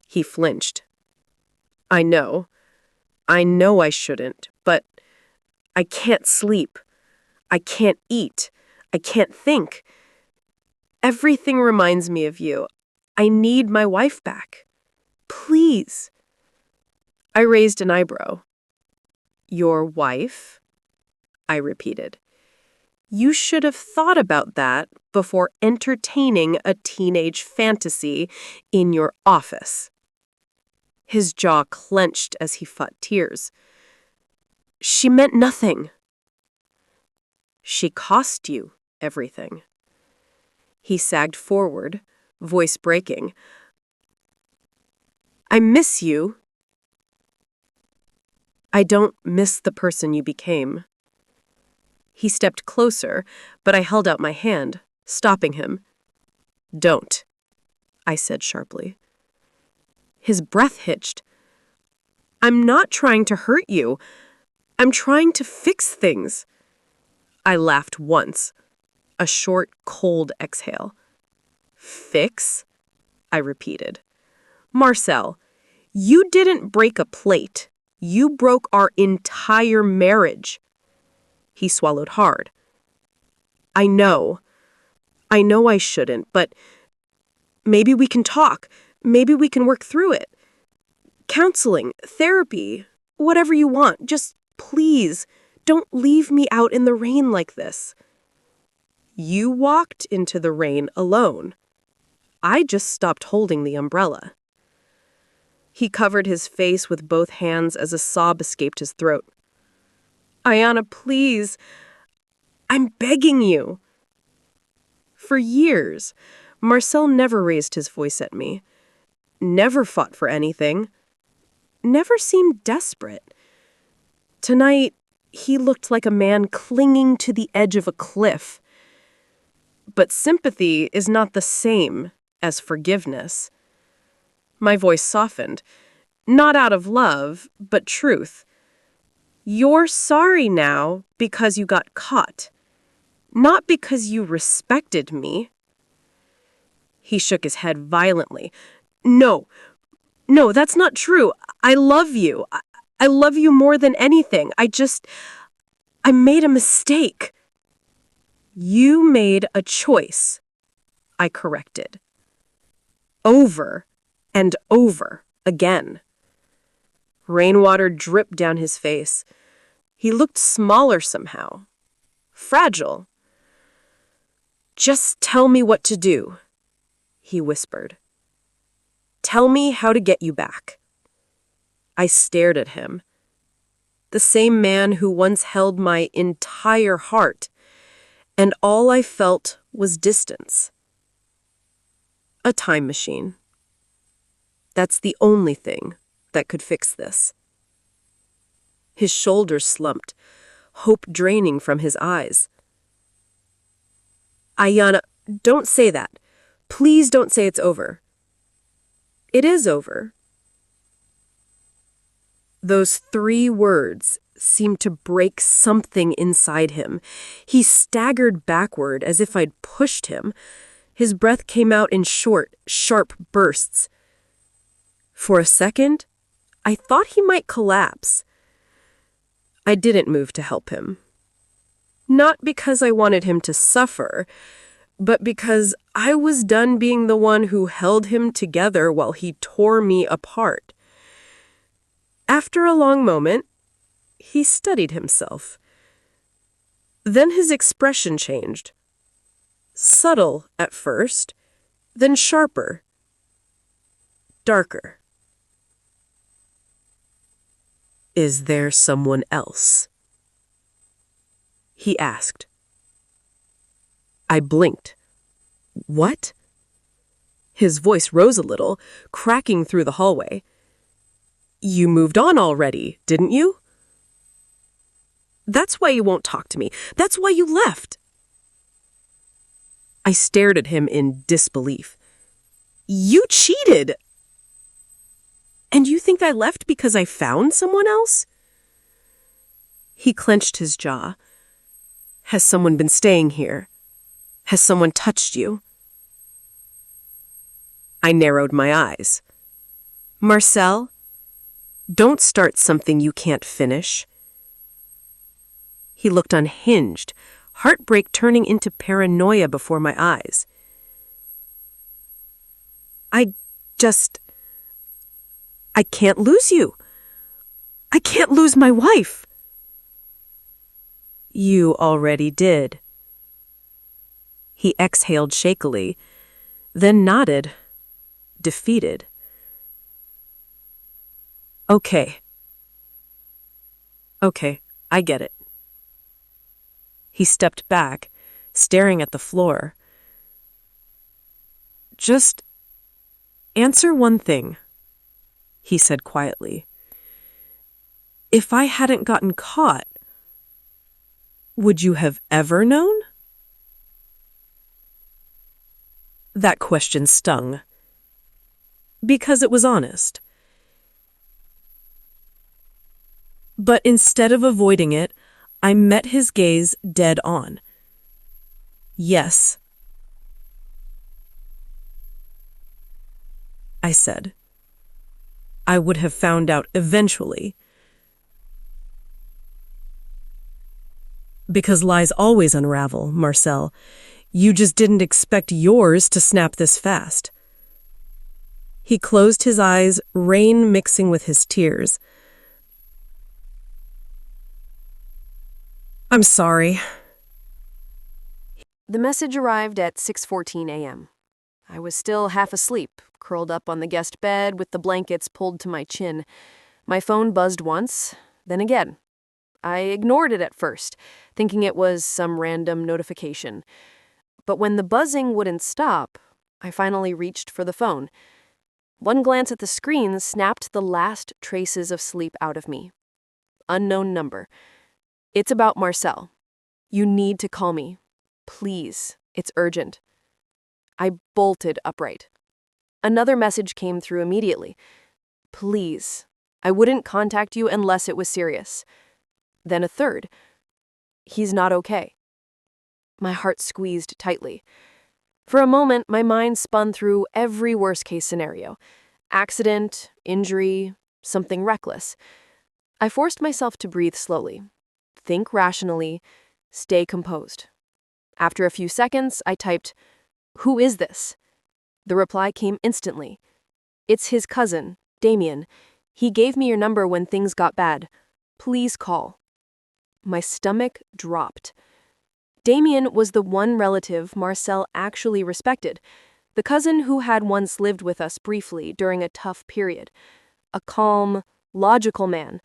S1: He flinched. I know I shouldn't, but I can't sleep. I can't eat. I can't think. Everything reminds me of you. I need my wife back. Please." I raised an eyebrow. "Your wife?" I repeated. "You should have thought about that before entertaining a teenage fantasy in your office." His jaw clenched as he fought tears. "She meant nothing." "She cost you everything." He sagged forward, voice breaking. "I miss you." "I don't miss the person you became." He stepped closer, but I held out my hand, stopping him. "Don't," I said sharply. His breath hitched. "I'm not trying to hurt you. I'm trying to fix things." I laughed once, a short, cold exhale. "Fix?" I repeated. "Marcel, you didn't break a plate. You broke our entire marriage. He swallowed hard. I know. I know I shouldn't, but maybe we can talk. Maybe we can work through it. Counseling, therapy, whatever you want. Just please, don't leave me out in the rain like this. You walked into the rain alone. I just stopped holding the umbrella. He covered his face with both hands as a sob escaped his throat. Ayanna, please. I'm begging you. For years, Marcel never raised his voice at me. Never fought for anything. Never seemed desperate. Tonight, he looked like a man clinging to the edge of a cliff. But sympathy is not the same as forgiveness. My voice softened, not out of love, but truth. You're sorry now because you got caught, not because you respected me. He shook his head violently. No, that's not true. I love you. I love you more than anything. I made a mistake. You made a choice, I corrected. Over and over again. Rainwater dripped down his face. He looked smaller somehow. Fragile. Just tell me what to do, he whispered. Tell me how to get you back. I stared at him. The same man who once held my entire heart, and all I felt was distance. A time machine. That's the only thing that could fix this. His shoulders slumped, hope draining from his eyes. Ayanna, don't say that. Please don't say it's over. It is over. Those 3 words seemed to break something inside him. He staggered backward as if I'd pushed him. His breath came out in short, sharp bursts. For a second, I thought he might collapse. I didn't move to help him. Not because I wanted him to suffer, but because I was done being the one who held him together while he tore me apart. After a long moment, he studied himself. Then his expression changed. Subtle at first, then sharper, darker. Is there someone else? He asked. I blinked. What? His voice rose a little, cracking through the hallway. You moved on already, didn't you? That's why you won't talk to me. That's why you left. I stared at him in disbelief. You cheated! And you think I left because I found someone else? He clenched his jaw. Has someone been staying here? Has someone touched you? I narrowed my eyes. Marcel, don't start something you can't finish. He looked unhinged, heartbreak turning into paranoia before my eyes. I can't lose you. I can't lose my wife. You already did. He exhaled shakily, then nodded, defeated. Okay, I get it. He stepped back, staring at the floor. Just answer one thing, he said quietly. If I hadn't gotten caught, would you have ever known? That question stung, because it was honest. But instead of avoiding it, I met his gaze dead on. Yes, I said. I would have found out eventually,
S3: Because lies always unravel, Marcel. You just didn't expect yours to snap this fast. He closed his eyes, rain mixing with his tears. I'm sorry.
S1: The message arrived at 6:14 a.m. I was still half asleep, curled up on the guest bed with the blankets pulled to my chin. My phone buzzed once, then again. I ignored it at first, thinking it was some random notification. But when the buzzing wouldn't stop, I finally reached for the phone. One glance at the screen snapped the last traces of sleep out of me. Unknown number. It's about Marcel. You need to call me. Please, it's urgent. I bolted upright. Another message came through immediately. Please, I wouldn't contact you unless it was serious. Then a third. He's not okay. My heart squeezed tightly. For a moment, my mind spun through every worst-case scenario. Accident, injury, something reckless. I forced myself to breathe slowly, think rationally, stay composed. After a few seconds, I typed, "Who is this?" The reply came instantly. "It's his cousin, Damien. He gave me your number when things got bad. Please call." My stomach dropped. Damien was the one relative Marcel actually respected, the cousin who had once lived with us briefly during a tough period. A calm, logical man,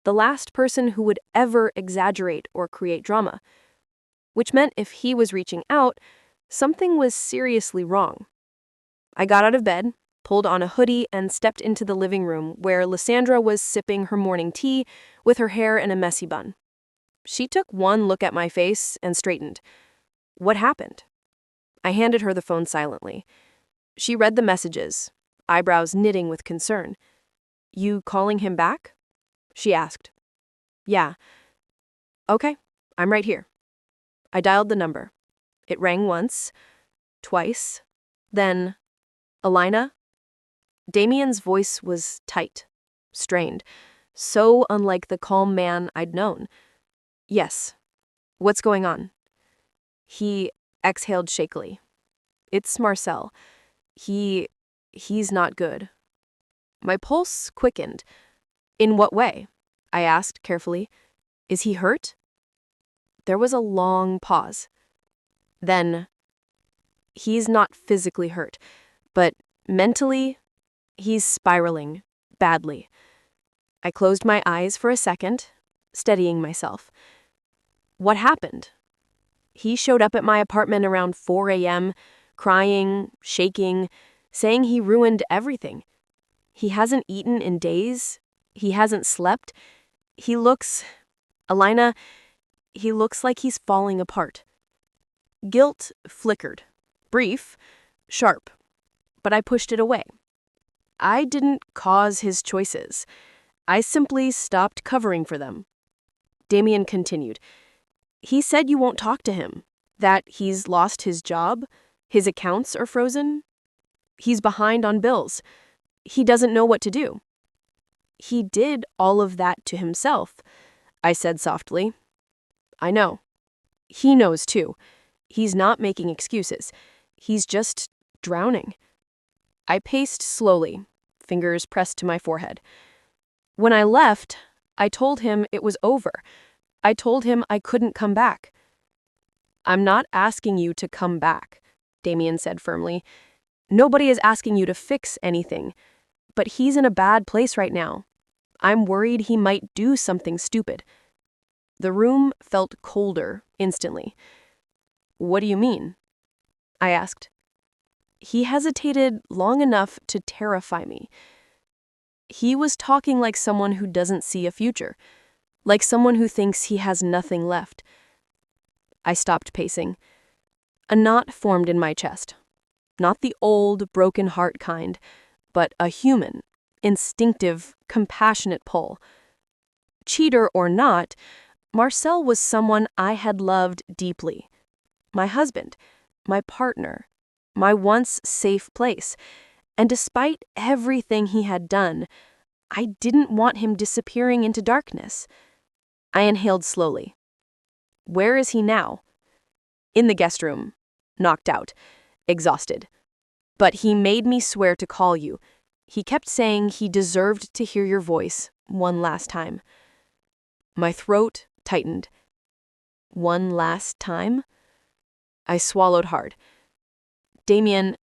S1: the last person who would ever exaggerate or create drama. Which meant if he was reaching out, something was seriously wrong. I got out of bed, pulled on a hoodie, and stepped into the living room where Lysandra was sipping her morning tea with her hair in a messy bun. She took one look at my face and straightened. What happened? I handed her the phone silently. She read the messages, eyebrows knitting with concern. You calling him back? She asked. Yeah. Okay, I'm right here. I dialed the number. It rang once, twice, then, Alina? Damien's voice was tight, strained, so unlike the calm man I'd known. Yes. What's going on? He exhaled shakily. It's Marcel. He's not good. My pulse quickened. In what way? I asked carefully. Is he hurt? There was a long pause. Then, he's not physically hurt, but mentally, he's spiraling badly. I closed my eyes for a second, steadying myself. What happened? He showed up at my apartment around 4 a.m., crying, shaking, saying he ruined everything. He hasn't eaten in days. He hasn't slept. He looks like he's falling apart. Guilt flickered. Brief, sharp. But I pushed it away. I didn't cause his choices. I simply stopped covering for them. Damien continued. He said you won't talk to him, that he's lost his job, his accounts are frozen. He's behind on bills. He doesn't know what to do. He did all of that to himself, I said softly. I know. He knows too. He's not making excuses. He's just drowning. I paced slowly, fingers pressed to my forehead. When I left, I told him it was over. I told him I couldn't come back. I'm not asking you to come back, Damien said firmly. Nobody is asking you to fix anything. But he's in a bad place right now. I'm worried he might do something stupid. The room felt colder instantly. What do you mean? I asked. He hesitated long enough to terrify me. He was talking like someone who doesn't see a future, like someone who thinks he has nothing left. I stopped pacing. A knot formed in my chest. Not the old, broken heart kind, but a human, instinctive, compassionate pull. Cheater or not, Marcel was someone I had loved deeply. My husband, my partner, my once safe place. And despite everything he had done, I didn't want him disappearing into darkness. I inhaled slowly.
S2: Where is he now? In the guest room, knocked out, exhausted. But he made me swear to call you. He kept saying he deserved to hear your voice one last time. My throat tightened. One last time? I swallowed hard. Damien,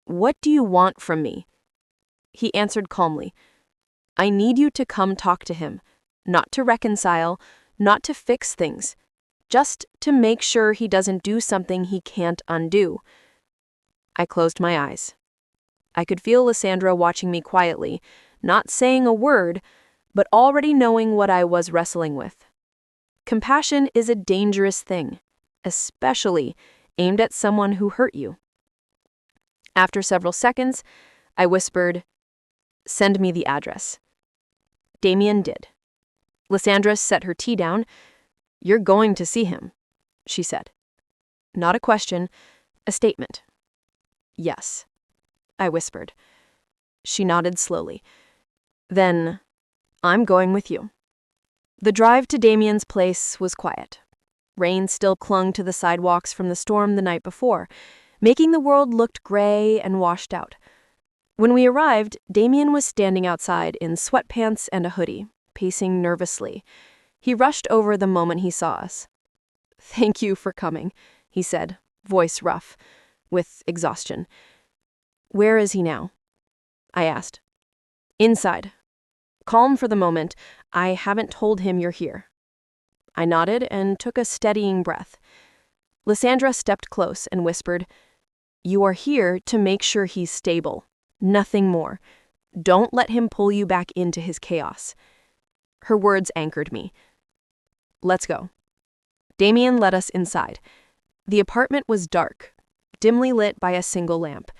S2: what do you want from me? He answered calmly. I need you to come talk to him, not to reconcile, not to fix things, just to make sure he doesn't do something he can't undo. I closed my eyes. I could feel Lysandra watching me quietly, not saying a word, but already knowing what I was wrestling with. Compassion is a dangerous thing, especially aimed at someone who hurt you. After several seconds, I whispered, "Send me the address." Damien did. Lysandra set her tea down. "You're going to see him," she said. Not a question, a statement. "Yes," I whispered. She nodded slowly. "Then, I'm going with you." The drive to Damien's place was quiet. Rain still clung to the sidewalks from the storm the night before, making the world look gray and washed out. When we arrived, Damien was standing outside in sweatpants and a hoodie, pacing nervously. He rushed over the moment he saw us. "Thank you for coming," he said, voice rough, with exhaustion. "Where is he now?" I asked. "Inside. Calm for the moment. I haven't told him you're here." I nodded and took a steadying breath. Lysandra stepped close and whispered, "You are here to make sure he's stable. Nothing more. Don't let him pull you back into his chaos." Her words anchored me. "Let's go." Damien led us inside. The apartment was dark, dimly lit by a single lamp.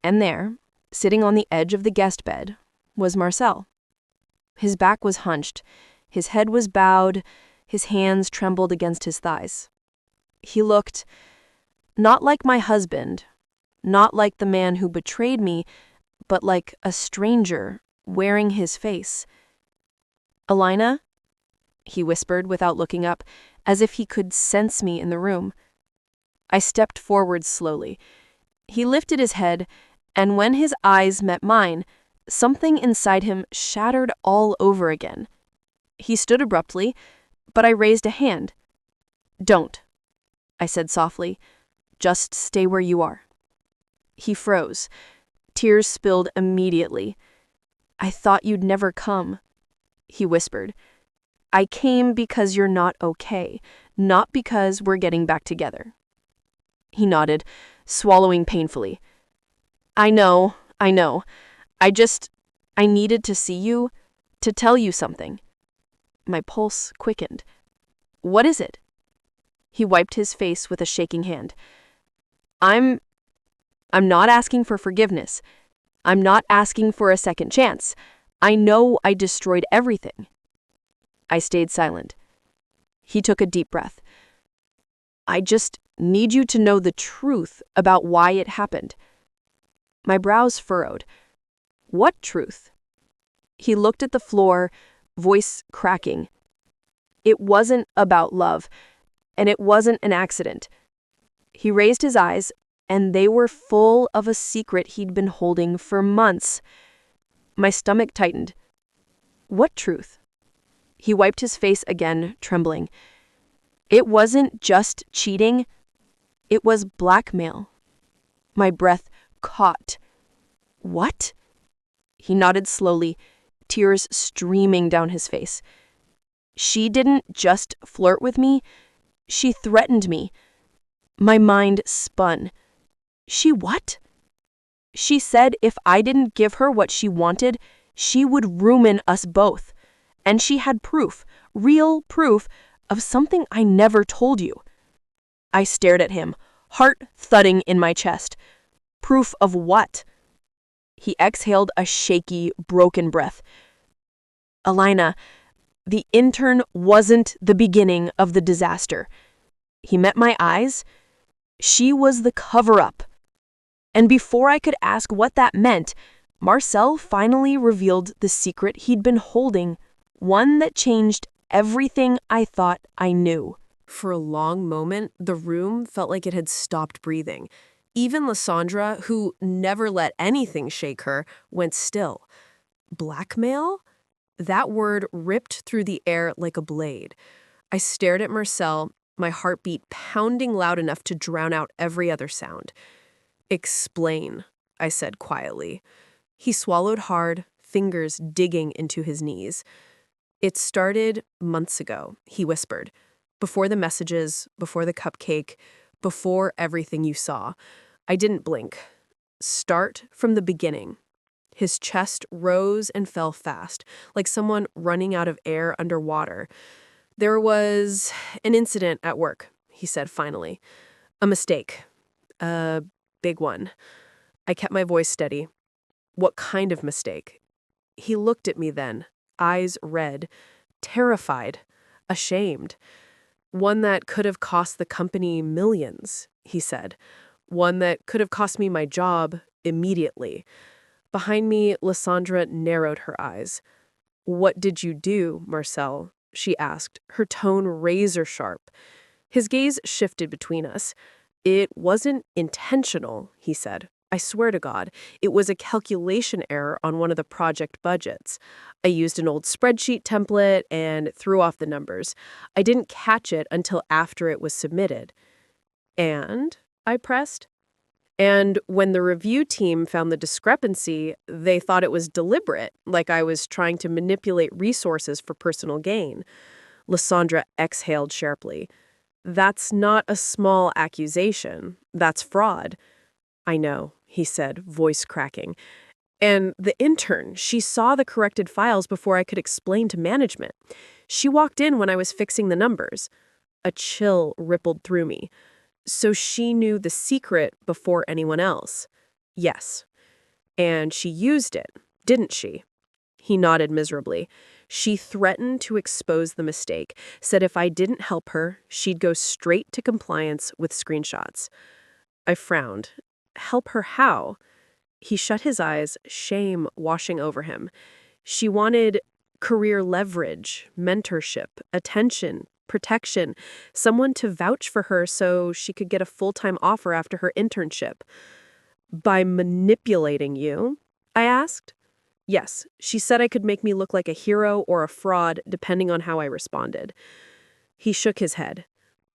S2: And there, sitting on the edge of the guest bed, was Marcel. His back was hunched, his head was bowed, his hands trembled against his thighs. He looked not like my husband, not like the man who betrayed me, but like a stranger wearing his face. "Alina?" he whispered without looking up, as if he could sense me in the room. I stepped forward slowly. He lifted his head, and when his eyes met mine, something inside him shattered all over again. He stood abruptly, but I raised a hand. "Don't," I said softly. "Just stay where you are." He froze. Tears spilled immediately. "I thought you'd never come," he whispered. "I came because you're not okay, not because we're getting back together." He nodded, swallowing painfully. I know. I needed to see you, to tell you something." My pulse quickened. "What is it?" He wiped his face with a shaking hand. I'm not asking for forgiveness. I'm not asking for a second chance. I know I destroyed everything." I stayed silent. He took a deep breath. "I just need you to know the truth about why it happened." My brows furrowed. "What truth?" He looked at the floor, voice cracking. "It wasn't about love, and it wasn't an accident." He raised his eyes, and they were full of a secret he'd been holding for months. My stomach tightened. "What truth?" He wiped his face again, trembling. "It wasn't just cheating. It was blackmail." My breath caught. "What?" He nodded slowly, tears streaming down his face. "She didn't just flirt with me. She threatened me." My mind spun. "She what?" "She said if I didn't give her what she wanted, she would ruin us both. And she had proof, real proof, of something I never told you." I stared at him, heart thudding in my chest. "Proof of what?" He exhaled a shaky, broken breath. "Alina, the intern wasn't the beginning of the disaster." He met my eyes. "She was the cover-up." And before I could ask what that meant, Marcel finally revealed the secret he'd been holding, one that changed everything I thought I knew.
S1: For a long moment, the room felt like it had stopped breathing. Even Lysandra, who never let anything shake her, went still. Blackmail? That word ripped through the air like a blade. I stared at Marcel, my heartbeat pounding loud enough to drown out every other sound. "Explain," I said quietly. He swallowed hard, fingers digging into his knees. "It started months ago," he whispered. "Before the messages, before the cupcake, before everything you saw." I didn't blink. "Start from the beginning." His chest rose and fell fast, like someone running out of air underwater. "There was an incident at work," he said finally. "A mistake. A big one." I kept my voice steady. "What kind of mistake?" He looked at me then, eyes red, terrified, ashamed. "One that could have cost the company millions," he said. "One that could have cost me my job immediately." Behind me, Lysandra narrowed her eyes. "What did you do, Marcel?" she asked, her tone razor sharp. His gaze shifted between us. "It wasn't intentional," he said. "I swear to God, it was a calculation error on one of the project budgets. I used an old spreadsheet template and threw off the numbers. I didn't catch it until after it was submitted." "And?" I pressed. "And when the review team found the discrepancy, they thought it was deliberate, like I was trying to manipulate resources for personal gain." Lysandra exhaled sharply. "That's not a small accusation. That's fraud." "I know," he said, voice cracking. "And the intern, she saw the corrected files before I could explain to management. She walked in when I was fixing the numbers." A chill rippled through me. "So she knew the secret before anyone else?" "Yes. And she used it, didn't she?" He nodded miserably. "She threatened to expose the mistake, said if I didn't help her, she'd go straight to compliance with screenshots." I frowned. "Help her how?" He shut his eyes, shame washing over him. "She wanted career leverage, mentorship, attention, protection, someone to vouch for her so she could get a full-time offer after her internship." "By manipulating you?" I asked. "Yes, she said I could make me look like a hero or a fraud depending on how I responded." He shook his head.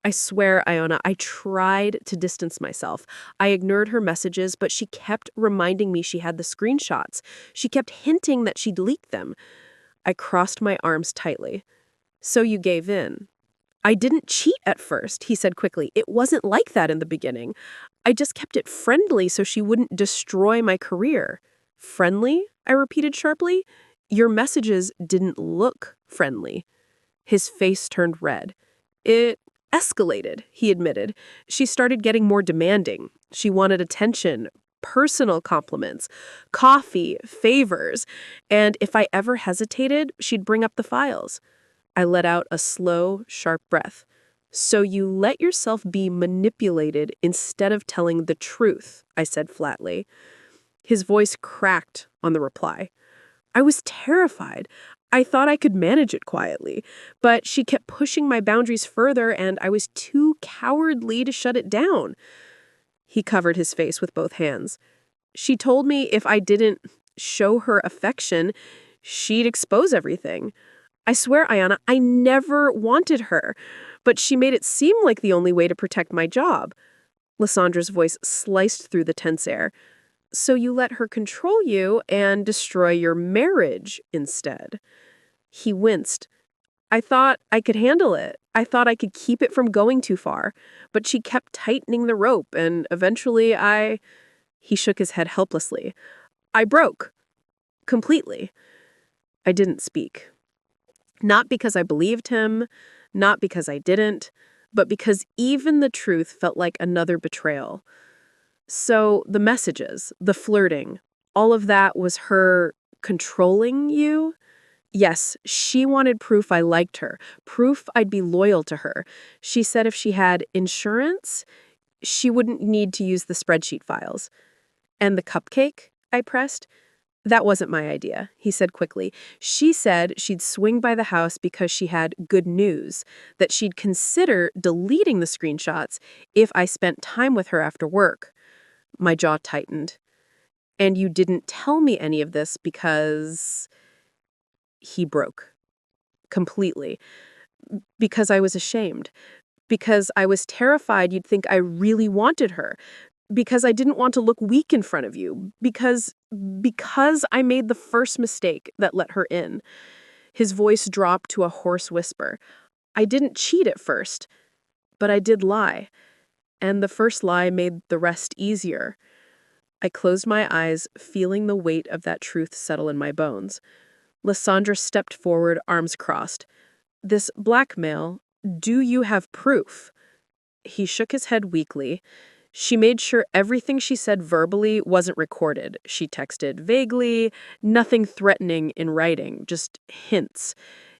S1: "I swear, Iona, I tried to distance myself. I ignored her messages, but she kept reminding me she had the screenshots. She kept hinting that she'd leaked them." I crossed my arms tightly. "So you gave in?" "I didn't cheat at first," he said quickly. "It wasn't like that in the beginning. I just kept it friendly so she wouldn't destroy my career." "Friendly?" I repeated sharply. "Your messages didn't look friendly." His face turned red. "It escalated," he admitted. "She started getting more demanding. She wanted attention, personal compliments, coffee, favors, and if I ever hesitated, she'd bring up the files." I let out a slow, sharp breath. "So you let yourself be manipulated instead of telling the truth," I said flatly. His voice cracked on the reply. I was terrified. I thought I could manage it quietly, but she kept pushing my boundaries further and I was too cowardly to shut it down. He covered his face with both hands. "She told me if I didn't show her affection, she'd expose everything. I swear, Ayana, I never wanted her, but she made it seem like the only way to protect my job." Lysandra's voice sliced through the tense air. "So you let her control you and destroy your marriage instead." He winced. "I thought I could handle it. I thought I could keep it from going too far. But she kept tightening the rope, and eventually I—" He shook his head helplessly. "I broke. Completely." I didn't speak. Not because I believed him, not because I didn't, but because even the truth felt like another betrayal. "So the messages, the flirting, all of that was her controlling you?" "Yes, she wanted proof I liked her, proof I'd be loyal to her. She said if she had insurance, she wouldn't need to use the spreadsheet files." "And the cupcake?" I pressed.
S3: That wasn't my idea, he said quickly. She said she'd swing by the house because she had good news, that she'd consider deleting the screenshots if I spent time with her after work. My jaw tightened. And you didn't tell me any of this because... He broke. Completely. Because I was ashamed. Because I was terrified you'd think I really wanted her. Because I didn't want to look weak in front of you. Because I made the first mistake that let her in. His voice dropped to a hoarse whisper. I didn't cheat at first, but I did lie. And the first lie made the rest easier. I closed my eyes, feeling the weight of that truth settle in my bones. Lysandra stepped forward, arms crossed. This blackmail, do you have proof? He shook his head weakly. She made sure everything she said verbally wasn't recorded. She texted vaguely, nothing threatening in writing, just hints.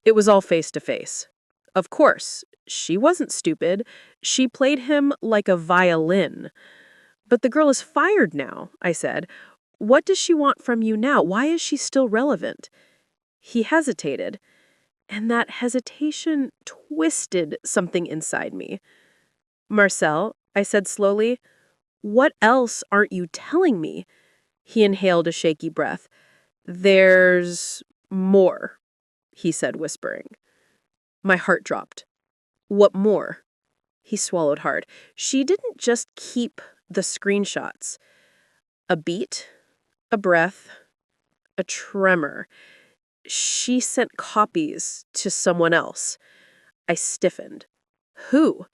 S3: It was all face to face. Of course, she wasn't stupid. She played him like a violin. But the girl is fired now, I said. What does she want from you now? Why is she still relevant? He hesitated, and that hesitation twisted something inside me. Marcel, I said slowly, what else aren't you telling me? He inhaled a shaky breath. There's more, he said, whispering. My heart dropped. What more? He swallowed hard. She didn't just keep the screenshots. A beat, a breath, a tremor. She sent copies to someone else. I stiffened. Who?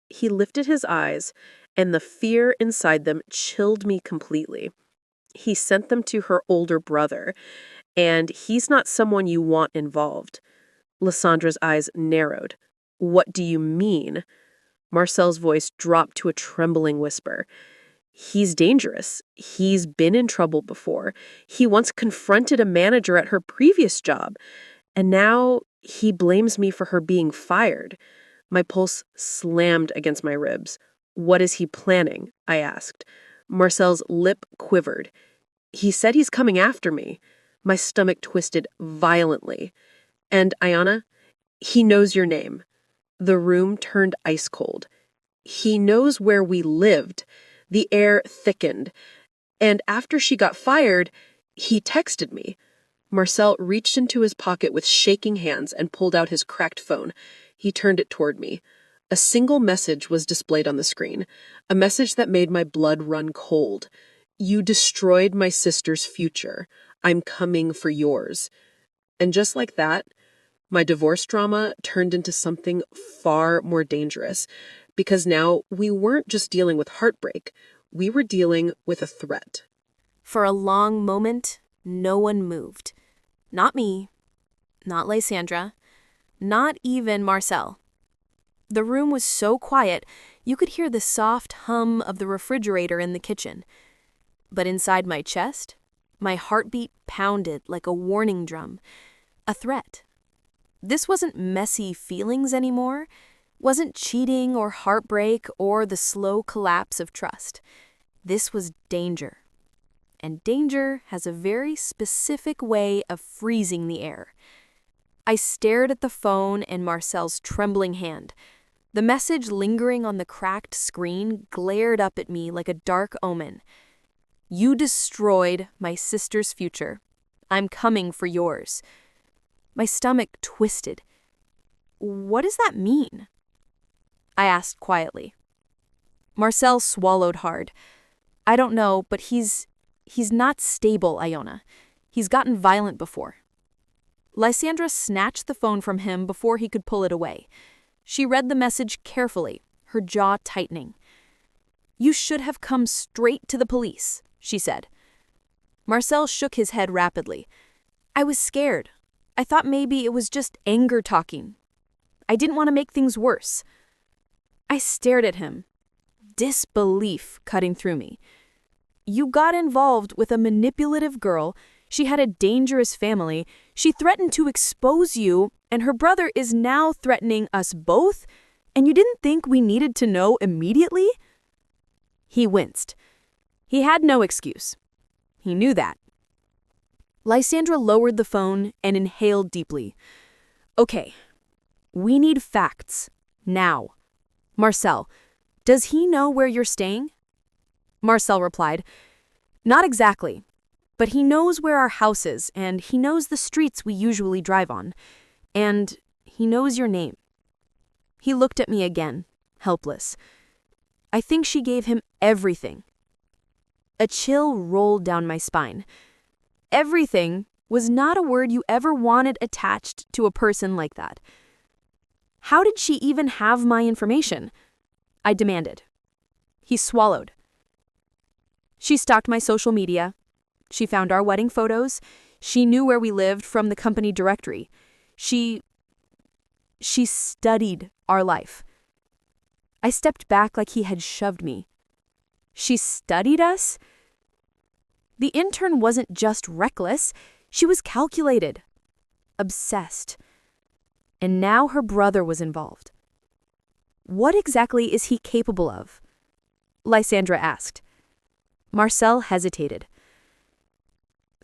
S3: He lifted his eyes, and the fear inside them chilled me completely. He sent them to her older brother, and he's not someone you want involved. Lysandra's eyes narrowed. What do you mean? Marcel's voice dropped to a trembling whisper. He's dangerous. He's been in trouble before. He once confronted a manager at her previous job, and now he blames me for her being fired. My pulse slammed against my ribs. What is he planning? I asked. Marcel's lip quivered. He said he's coming after me. My stomach twisted violently. And, Ayana, he knows your name. The room turned ice cold. He knows where we lived. The air thickened. And after she got fired, he texted me. Marcel reached into his pocket with shaking hands and pulled out his cracked phone. He turned it toward me. A single message was displayed on the screen, a message that made my blood run cold. You destroyed my sister's future. I'm coming for yours. And just like that, my divorce drama turned into something far more dangerous, because now we weren't just dealing with heartbreak, we were dealing with a threat.
S2: For a long moment, no one moved. Not me, not Lysandra, not even Marcel. The room was so quiet, you could hear the soft hum of the refrigerator in the kitchen. But inside my chest, my heartbeat pounded like a warning drum, a threat. This wasn't messy feelings anymore, wasn't cheating or heartbreak or the slow collapse of trust. This was danger. And danger has a very specific way of freezing the air. I stared at the phone and Marcel's trembling hand. The message lingering on the cracked screen glared up at me like a dark omen. You destroyed my sister's future. I'm coming for yours. My stomach twisted. What does that mean? I asked quietly. Marcel swallowed hard. I don't know, but he's not stable, Iona. He's gotten violent before. Lysandra snatched the phone from him before he could pull it away. She read the message carefully, her jaw tightening. You should have come straight to the police, she said. Marcel shook his head rapidly. I was scared. I thought maybe it was just anger talking. I didn't want to make things worse. I stared at him, disbelief cutting through me. You got involved with a manipulative girl. She had a dangerous family. She threatened to expose you, and her brother is now threatening us both, and you didn't think we needed to know immediately? He winced. He had no excuse. He knew that. Lysandra lowered the phone and inhaled deeply. Okay, we need facts. Now. Marcel, does he know where you're staying? Marcel replied, Not exactly, but he knows where our house is, and he knows the streets we usually drive on, and he knows your name. He looked at me again, helpless. I think she gave him everything. A chill rolled down my spine. Everything was not a word you ever wanted attached to a person like that. How did she even have my information? I demanded. He swallowed. She stalked my social media. She found our wedding photos. She knew where we lived from the company directory. She studied our life. I stepped back like he had shoved me. She studied us? The intern wasn't just reckless. She was calculated. Obsessed. And now her brother was involved. What exactly is he capable of? Lysandra asked. Marcel hesitated.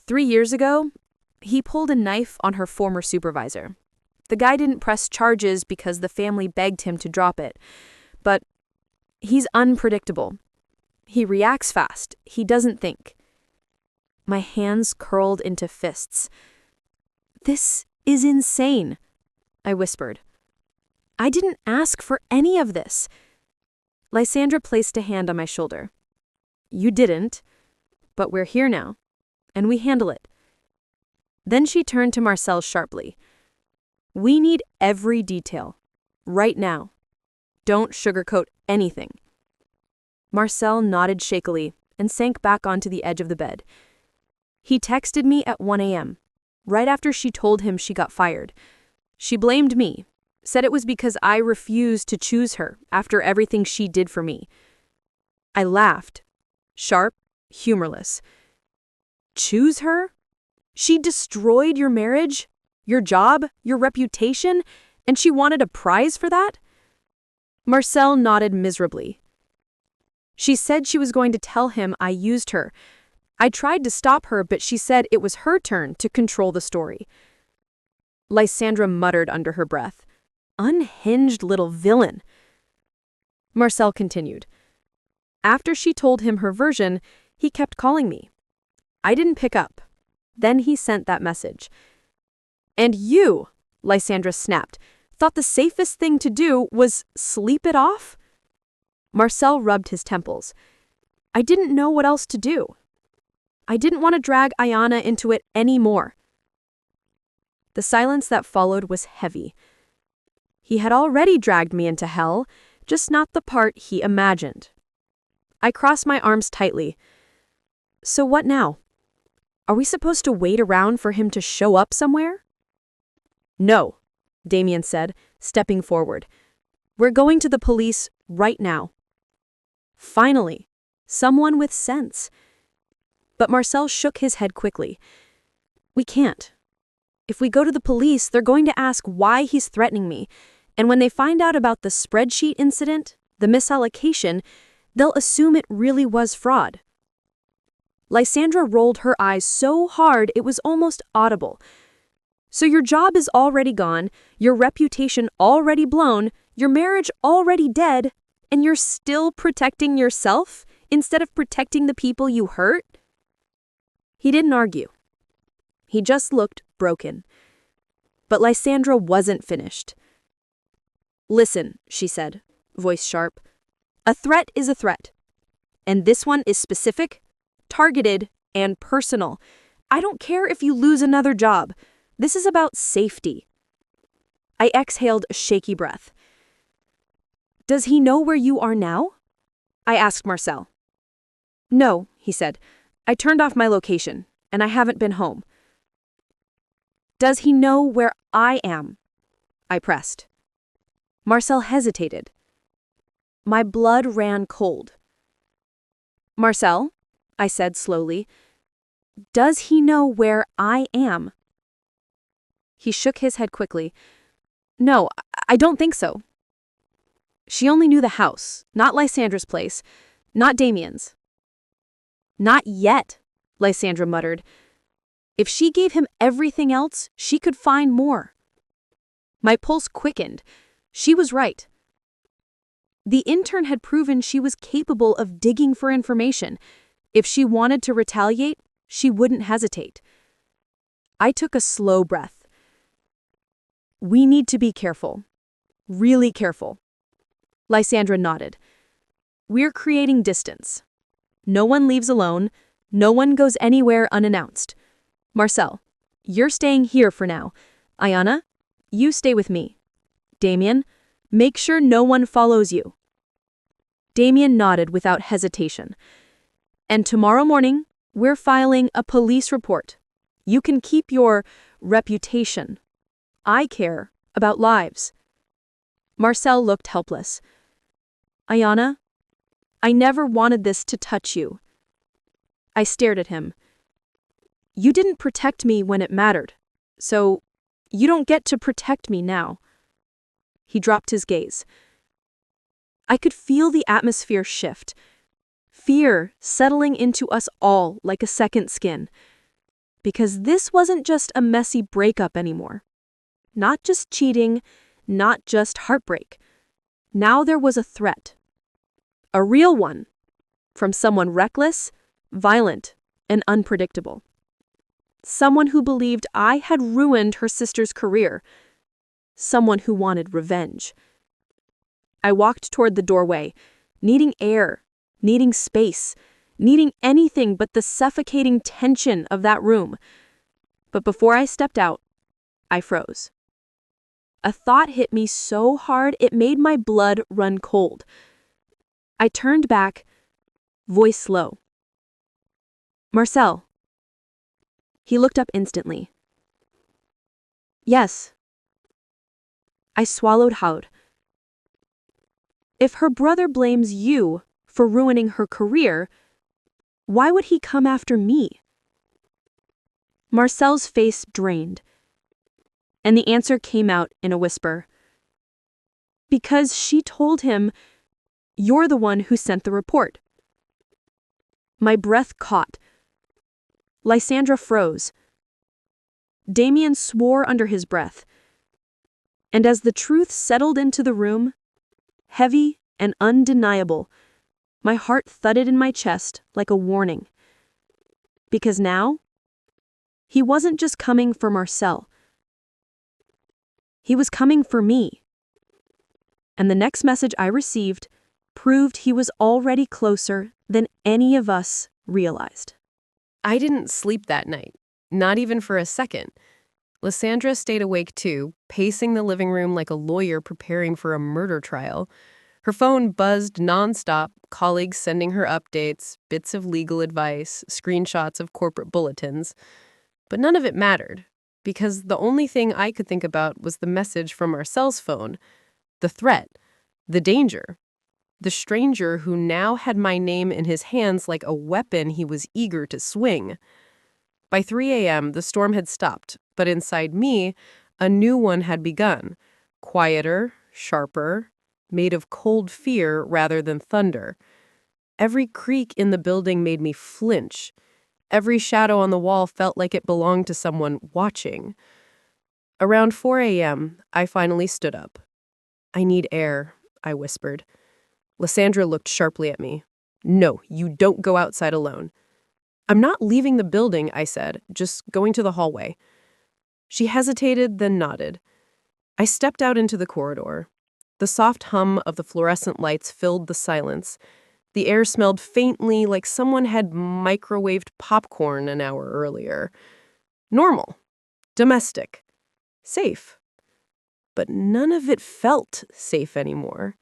S2: 3 years ago, he pulled a knife on her former supervisor. The guy didn't press charges because the family begged him to drop it. But he's unpredictable. He reacts fast. He doesn't think. My hands curled into fists. This is insane, I whispered. I didn't ask for any of this. Lysandra placed a hand on my shoulder. You didn't, but we're here now, and we handle it. Then she turned to Marcel sharply. We need every detail, right now. Don't sugarcoat anything. Marcel nodded shakily and sank back onto the edge of the bed. He texted me at 1 a.m., right after she told him she got fired. She blamed me, said it was because I refused to choose her after everything she did for me. I laughed, sharp, humorless. Choose her? She destroyed your marriage, your job, your reputation, and she wanted a prize for that? Marcel nodded miserably. She said she was going to tell him I used her. I tried to stop her, but she said it was her turn to control the story. Lysandra muttered under her breath. Unhinged little villain. Marcel continued. After she told him her version, he kept calling me. I didn't pick up. Then he sent that message. And you, Lysandra snapped, thought the safest thing to do was sleep it off? Marcel rubbed his temples. I didn't know what else to do. I didn't want to drag Ayana into it anymore. The silence that followed was heavy. He had already dragged me into hell, just not the part he imagined. I crossed my arms tightly. So what now? Are we supposed to wait around for him to show up somewhere? No, Damien said, stepping forward. We're going to the police right now. Finally, someone with sense. But Marcel shook his head quickly. We can't. If we go to the police, they're going to ask why he's threatening me, and when they find out about the spreadsheet incident, the misallocation, they'll assume it really was fraud. Lysandra rolled her eyes so hard it was almost audible. So your job is already gone, your reputation already blown, your marriage already dead, and you're still protecting yourself instead of protecting the people you hurt? He didn't argue. He just looked broken. But Lysandra wasn't finished. Listen, she said, voice sharp. A threat is a threat. And this one is specific, targeted, and personal. I don't care if you lose another job. This is about safety. I exhaled a shaky breath. Does he know where you are now? I asked Marcel. No, he said. I turned off my location, and I haven't been home. Does he know where I am? I pressed. Marcel hesitated. My blood ran cold. Marcel, I said slowly, does he know where I am? He shook his head quickly. No, I don't think so. She only knew the house, not Lysandra's place, not Damien's. Not yet, Lysandra muttered. If she gave him everything else, she could find more. My pulse quickened. She was right. The intern had proven she was capable of digging for information. If she wanted to retaliate, she wouldn't hesitate. I took a slow breath. We need to be careful. Really careful. Lysandra nodded. We're creating distance. No one leaves alone. No one goes anywhere unannounced. Marcel, you're staying here for now. Ayana, you stay with me. Damien, make sure no one follows you. Damien nodded without hesitation. And tomorrow morning, we're filing a police report. You can keep your reputation. I care about lives. Marcel looked helpless. Ayana, I never wanted this to touch you. I stared at him. You didn't protect me when it mattered, so you don't get to protect me now. He dropped his gaze. I could feel the atmosphere shift. Fear settling into us all like a second skin. Because this wasn't just a messy breakup anymore. Not just cheating, not just heartbreak. Now there was a threat. A real one. From someone reckless, violent, and unpredictable. Someone who believed I had ruined her sister's career. Someone who wanted revenge. I walked toward the doorway, needing air, needing space, needing anything but the suffocating tension of that room. But before I stepped out, I froze. A thought hit me so hard it made my blood run cold. I turned back, voice low. Marcel. He looked up instantly. Yes. I swallowed hard. If her brother blames you for ruining her career, why would he come after me? Marcel's face drained, and the answer came out in a whisper. Because she told him, you're the one who sent the report. My breath caught. Lysandra froze. Damien swore under his breath. And as the truth settled into the room, heavy and undeniable, my heart thudded in my chest like a warning. Because now, he wasn't just coming for Marcel. He was coming for me. And the next message I received proved he was already closer than any of us realized.
S1: I didn't sleep that night, not even for a second. Lysandra stayed awake too, pacing the living room like a lawyer preparing for a murder trial. Her phone buzzed nonstop, colleagues sending her updates, bits of legal advice, screenshots of corporate bulletins. But none of it mattered, because the only thing I could think about was the message from Marcel's phone, the threat, the danger, the stranger who now had my name in his hands like a weapon he was eager to swing. By 3 a.m., the storm had stopped, but inside me, a new one had begun, quieter, sharper, made of cold fear rather than thunder. Every creak in the building made me flinch. Every shadow on the wall felt like it belonged to someone watching. Around 4 a.m., I finally stood up. I need air, I whispered. Lysandra looked sharply at me. No, you don't go outside alone. I'm not leaving the building, I said, just going to the hallway. She hesitated, then nodded. I stepped out into the corridor. The soft hum of the fluorescent lights filled the silence. The air smelled faintly like someone had microwaved popcorn an hour earlier. Normal. Domestic. Safe. But none of it felt safe anymore.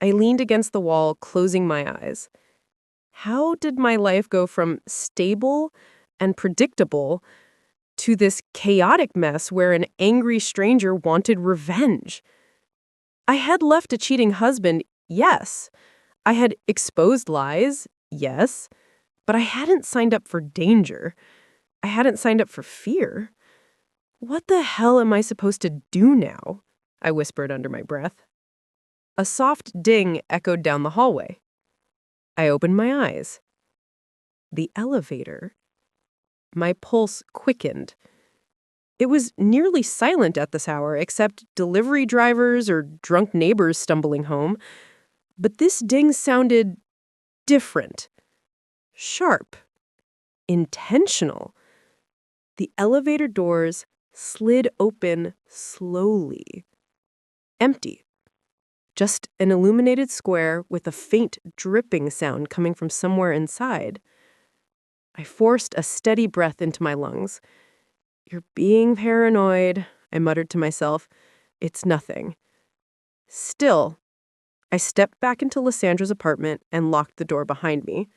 S1: I leaned against the wall, closing my eyes. How did my life go from stable and predictable to this chaotic mess where an angry stranger wanted revenge? I had left a cheating husband, yes. I had exposed lies, yes. But I hadn't signed up for danger. I hadn't signed up for fear. What the hell am I supposed to do now? I whispered under my breath. A soft ding echoed down the hallway. I opened my eyes. The elevator.
S3: My pulse quickened. It was nearly silent at this hour, except delivery drivers or drunk neighbors stumbling home. But this ding sounded different, sharp, intentional. The elevator doors slid open slowly. Empty. Just an illuminated square with a faint dripping sound coming from somewhere inside. I forced a steady breath into my lungs. "You're being paranoid," I muttered to myself. "It's nothing." Still, I stepped back into Lysandra's apartment and locked the door behind me.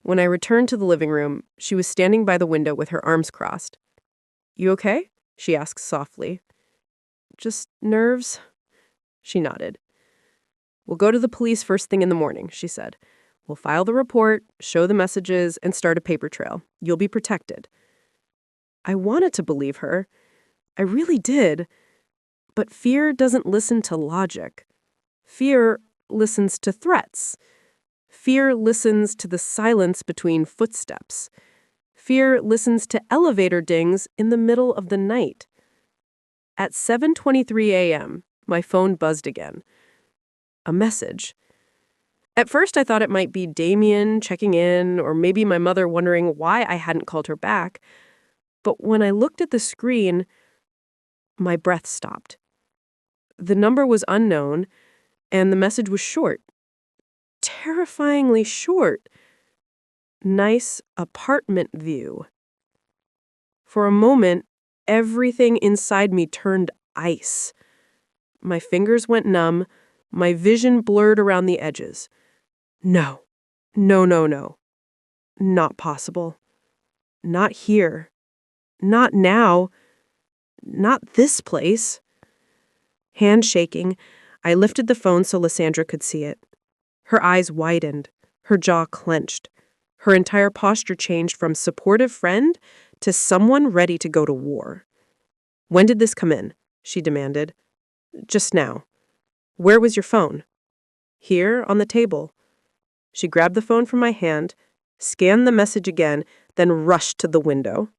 S3: When I returned to the living room, she was standing by the window with her arms crossed. "You okay?" she asked softly. "Just nerves?" She nodded. "We'll go to the police first thing in the morning," she said. "We'll file the report, show the messages, and start a paper trail. You'll be protected." I wanted to believe her. I really did. But fear doesn't listen to logic. Fear listens to threats. Fear listens to the silence between footsteps. Fear listens to elevator dings in the middle of the night. At 7:23 a.m., my phone buzzed again. A message. At first, I thought it might be Damien checking in, or maybe my mother wondering why I hadn't called her back. But when I looked at the screen, my breath stopped. The number was unknown, and the message was short. Terrifyingly short. "Nice apartment view." For a moment, everything inside me turned ice. My fingers went numb, my vision blurred around the edges. No, no, no, no. Not possible. Not here. Not now. Not this place. Hand shaking, I lifted the phone so Lysandra could see it. Her eyes widened, her jaw clenched. Her entire posture changed from supportive friend to someone ready to go to war. "When did this come in?" she demanded. "Just now." "Where was your phone?" "Here, on the table." She grabbed the phone from my hand, scanned the message again, then rushed to the window.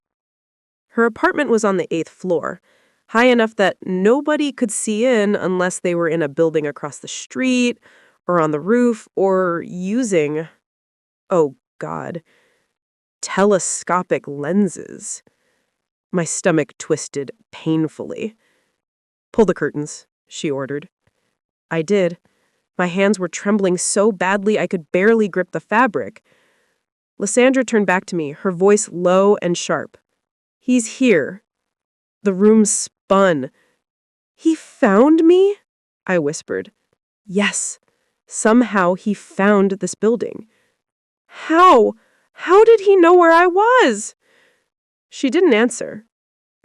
S3: Her apartment was on the 8th floor, high enough that nobody could see in unless they were in a building across the street, or on the roof, or using, oh God, telescopic lenses. My stomach twisted painfully. "Pull the curtains," she ordered. I did. My hands were trembling so badly I could barely grip the fabric. Lysandra turned back to me, her voice low and sharp. "He's here." The room spun. "He found me?" I whispered. "Yes. Somehow he found this building." "How? How did he know where I was?" She didn't answer.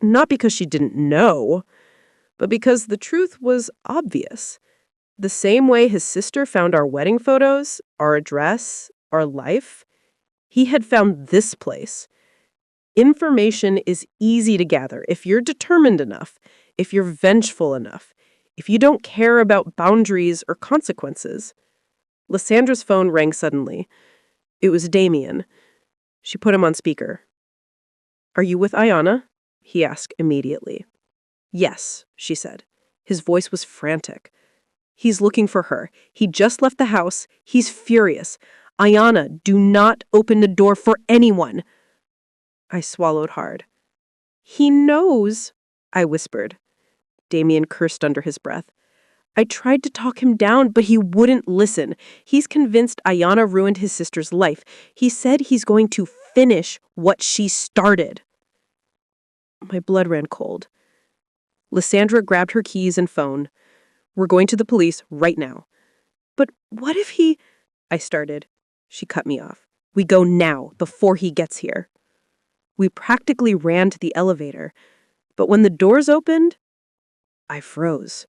S3: Not because she didn't know, but because the truth was obvious. The same way his sister found our wedding photos, our address, our life, he had found this place. Information is easy to gather if you're determined enough, if you're vengeful enough, if you don't care about boundaries or consequences. Lysandra's phone rang suddenly. It was Damien. She put him on speaker. "Are you with Ayanna?" he asked immediately. "Yes," she said. His voice was frantic. "He's looking for her. He just left the house. He's furious. Ayanna, do not open the door for anyone." I swallowed hard. "He knows," I whispered. Damien cursed under his breath. "I tried to talk him down, but he wouldn't listen. He's convinced Ayanna ruined his sister's life. He said he's going to finish what she started." My blood ran cold. Lysandra grabbed her keys and phone. "We're going to the police right now." "But what if he—" I started. She cut me off. "We go now, before he gets here." We practically ran to the elevator, but when the doors opened, I froze.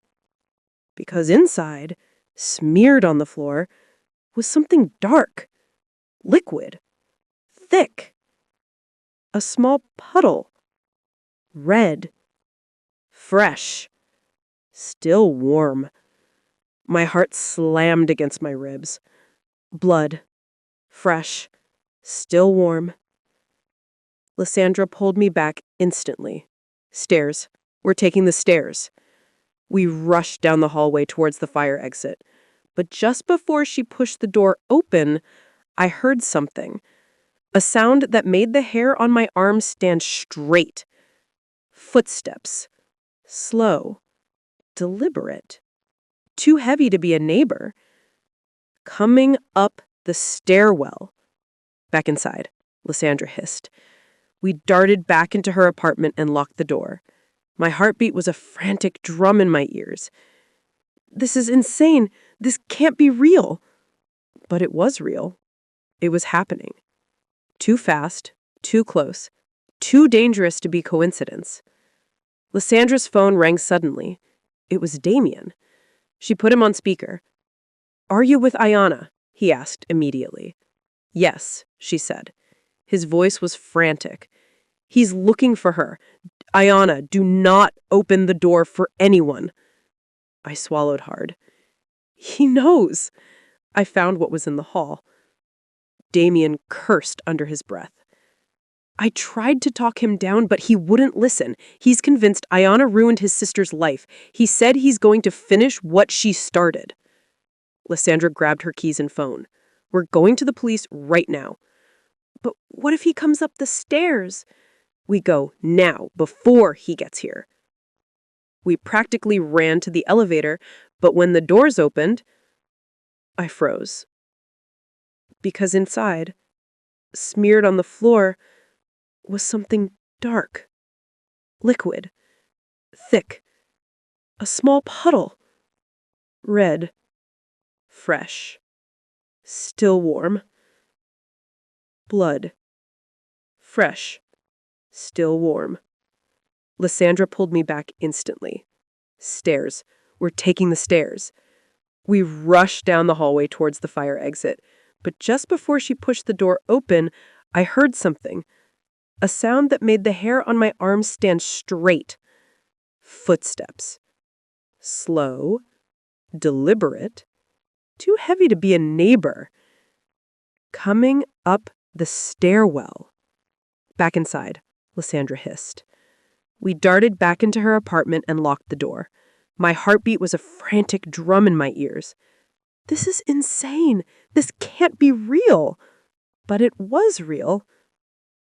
S3: Because inside, smeared on the floor, was something dark, liquid, thick. A small puddle. Red. Fresh. Still warm. My heart slammed against my ribs. Blood. Fresh. Still warm. Lysandra pulled me back instantly. Stairs. We're taking the stairs. We rushed down the hallway towards the fire exit. But just before she pushed the door open, I heard something. A sound that made the hair on my arm stand straight. Footsteps. Slow. Deliberate. Too heavy to be a neighbor. Coming up the stairwell. Back inside, Lysandra hissed. We darted back into her apartment and locked the door. My heartbeat was a frantic drum in my ears. This is insane. This can't be real. But it was real. It was happening. Too fast, too close, too dangerous to be coincidence. Lysandra's phone rang suddenly. It was Damien. She put him on speaker. "Are you with Ayanna?" he asked immediately. "Yes," she said. His voice was frantic. "He's looking for her. Ayanna, do not open the door for anyone." I swallowed hard. "He knows." I found what was in the hall. Damien cursed under his breath. I tried to talk him down, but he wouldn't listen. He's convinced Ayanna ruined his sister's life. He said he's going to finish what she started. Lysandra grabbed her keys and phone. "We're going to the police right now." "But what if he comes up the stairs?" "We go now, before he gets here." We practically ran to the elevator, but when the doors opened, I froze. Because inside, smeared on the floor, was something dark, liquid, thick, a small puddle, red, fresh, still warm. Blood, fresh, still warm. Lysandra pulled me back instantly. Stairs. We're taking the stairs. We rushed down the hallway towards the fire exit, but just before she pushed the door open, I heard something. A sound that made the hair on my arm stand straight. Footsteps. Slow, deliberate, too heavy to be a neighbor. Coming up the stairwell. Back inside, Lysandra hissed. We darted back into her apartment and locked the door. My heartbeat was a frantic drum in my ears. This is insane. This can't be real. But it was real.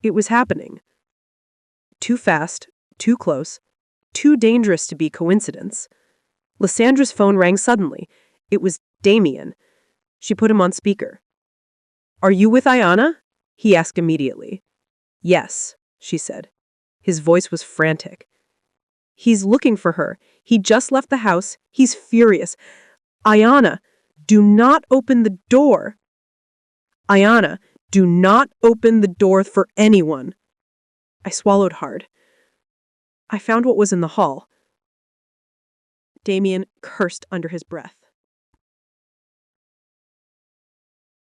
S3: It was happening. Too fast, too close, too dangerous to be coincidence. Lysandra's phone rang suddenly. It was Damien. She put him on speaker. "Are you with Ayanna?" he asked immediately. "Yes," she said. His voice was frantic. "He's looking for her. He just left the house. He's furious. Ayanna, do not open the door. Ayanna, do not open the door for anyone." I swallowed hard. I found what was in the hall. Damien cursed under his breath.